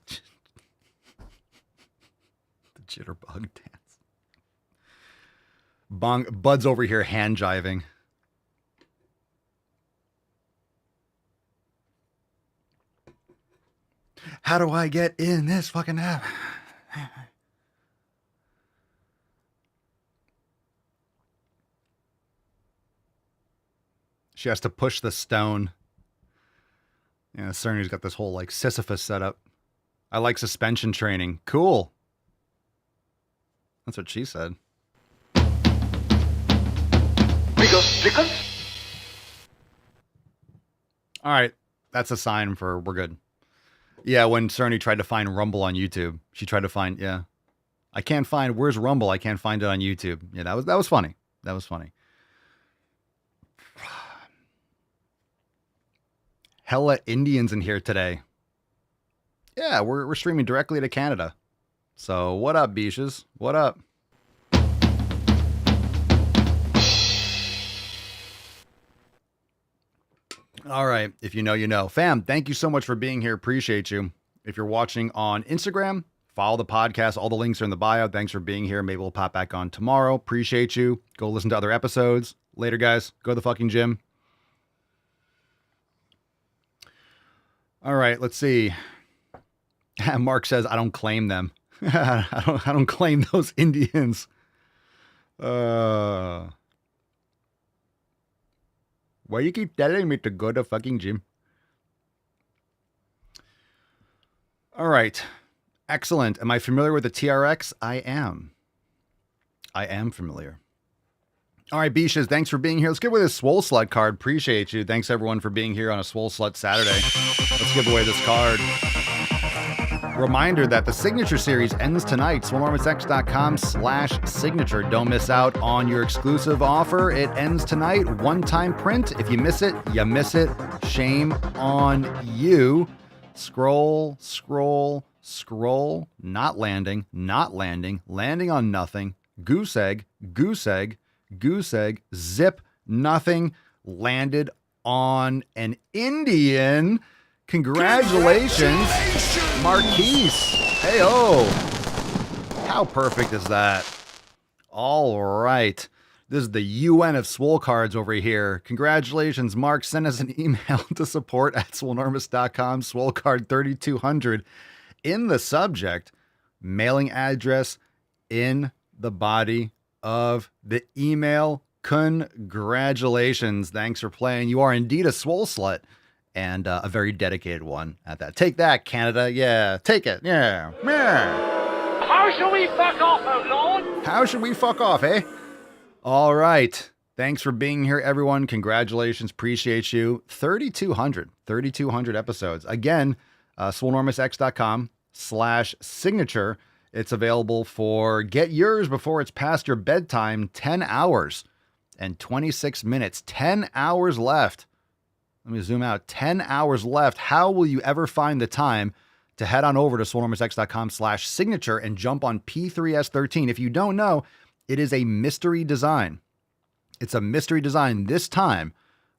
The jitterbug dance. Bud's over here hand jiving. How do I get in this fucking app? She has to push the stone. Yeah, Cerny's got this whole like Sisyphus setup. I like suspension training. Cool. That's what she said. All right. That's a sign for we're good. Yeah, when Cerny tried to find Rumble on YouTube, she tried to find, I can't find, where's Rumble? I can't find it on YouTube. Yeah, that was funny. That was funny. Hella Indians in here today. Yeah, we're streaming directly to Canada. So what up, beaches? What up? All right. If you know, you know. Fam, thank you so much for being here. Appreciate you. If you're watching on Instagram, Follow the podcast. All the links are in the bio. Thanks for being here. Maybe we'll pop back on tomorrow. Appreciate you. Go listen to other episodes. Later, guys. Go to the fucking gym. All right, let's see. Mark says, I don't claim them. I don't claim those Indians. Why you keep telling me to go to fucking gym? All right. Excellent. Am I familiar with the TRX? I am. I am familiar. All right, Bishes, thanks for being here. Let's give away this Swole Slut card. Appreciate you. Thanks, everyone, for being here on a Swole Slut Saturday. Let's give away this card. Reminder that the Signature Series ends tonight. SwoleNormousX.com/signature. Don't miss out on your exclusive offer. It ends tonight. One-time print. If you miss it, you miss it. Shame on you. Scroll, scroll, scroll. Not landing, landing on nothing. Goose egg, goose egg, goose egg. Zip, nothing. Landed on an Indian. Congratulations, Marquise. Hey-oh. How perfect is that? All right. This is the UN of Swole cards over here. Congratulations, Mark. Send us an email to support@swolenormous.com. Swole card 3200. In the subject, mailing address in the body of the email. Congratulations. Thanks for playing. You are indeed a Swole slut. And a very dedicated one at that. Take that, Canada. Yeah, take it. Yeah. Yeah. How should we fuck off, oh Lord? How should we fuck off, eh? All right. Thanks for being here, everyone. Congratulations. Appreciate you. 3,200 episodes. Again, SwoleNormousX.com/signature. It's available for get yours before it's past your bedtime. 10 hours and 26 minutes. 10 hours left. Let me zoom out. 10 hours left. How will you ever find the time to head on over to SwoleNormousX.com/signature and jump on P3S13? If you don't know, it is a mystery design. It's a mystery design. This time,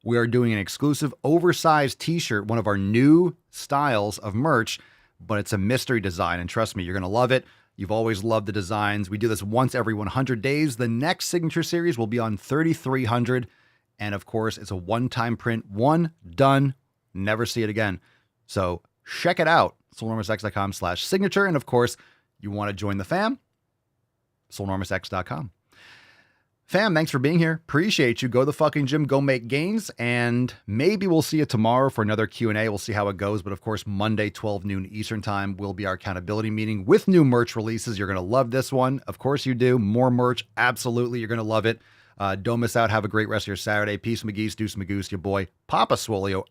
we are doing an exclusive oversized t-shirt, one of our new styles of merch, but it's a mystery design. And trust me, you're going to love it. You've always loved the designs. We do this once every 100 days. The next signature series will be on 3,300. And of course, it's a one-time print. One, done, never see it again. So check it out. SwoleNormousX.com/signature. And of course, you want to join the fam? SwoleNormousX.com. Fam, thanks for being here. Appreciate you. Go to the fucking gym, go make gains. And maybe we'll see you tomorrow for another Q&A. We'll see how it goes. But of course, Monday, 12 noon Eastern time will be our accountability meeting with new merch releases. You're going to love this one. Of course you do. More merch. Absolutely. You're going to love it. Don't miss out. Have a great rest of your Saturday. Peace, McGee's, Deuce, Magoose, your boy, Papa Swolio.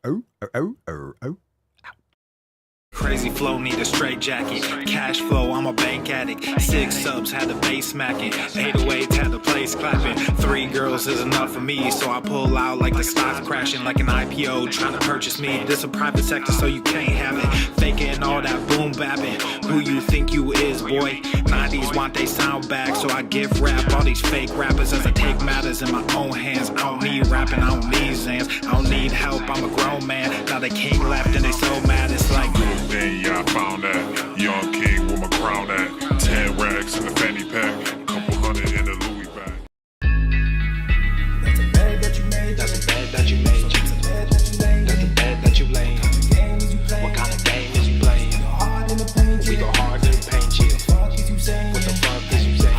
Crazy flow, need a straight jacket. Cash flow, I'm a bank addict. 6 subs, had the bass smacking. 808s, had the place clapping. 3 girls is enough for me, so I pull out like the stock's crashing. Like an IPO, trying to purchase me. This a private sector, so you can't have it. Faking all that boom bapping. Who you think you is, boy? 90s want they sound back, so I give rap all these fake rappers as I take matters in my own hands. I don't need rapping, I don't need Zans. I don't need help, I'm a grown man. Now they king left and they so mad, it's like Then yeah, I found that young king with my crown at 10 racks in the fanny pack, couple hundred in the Louis bag. that's a bed that you made, that's a bed that you made, that's a bed that you laid, that's a bed that you laid. What kind of game is you playing? We go hard in the paint, yeah. What the fuck is you saying? I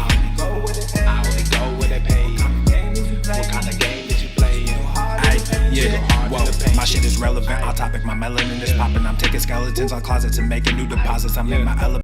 only go where they pay. What kind of game is you playing? Yeah, whoa, my shit is relevant. On topic, my melanin is popping. I'm taking skeletons on closets and making new deposits. I'm in my element.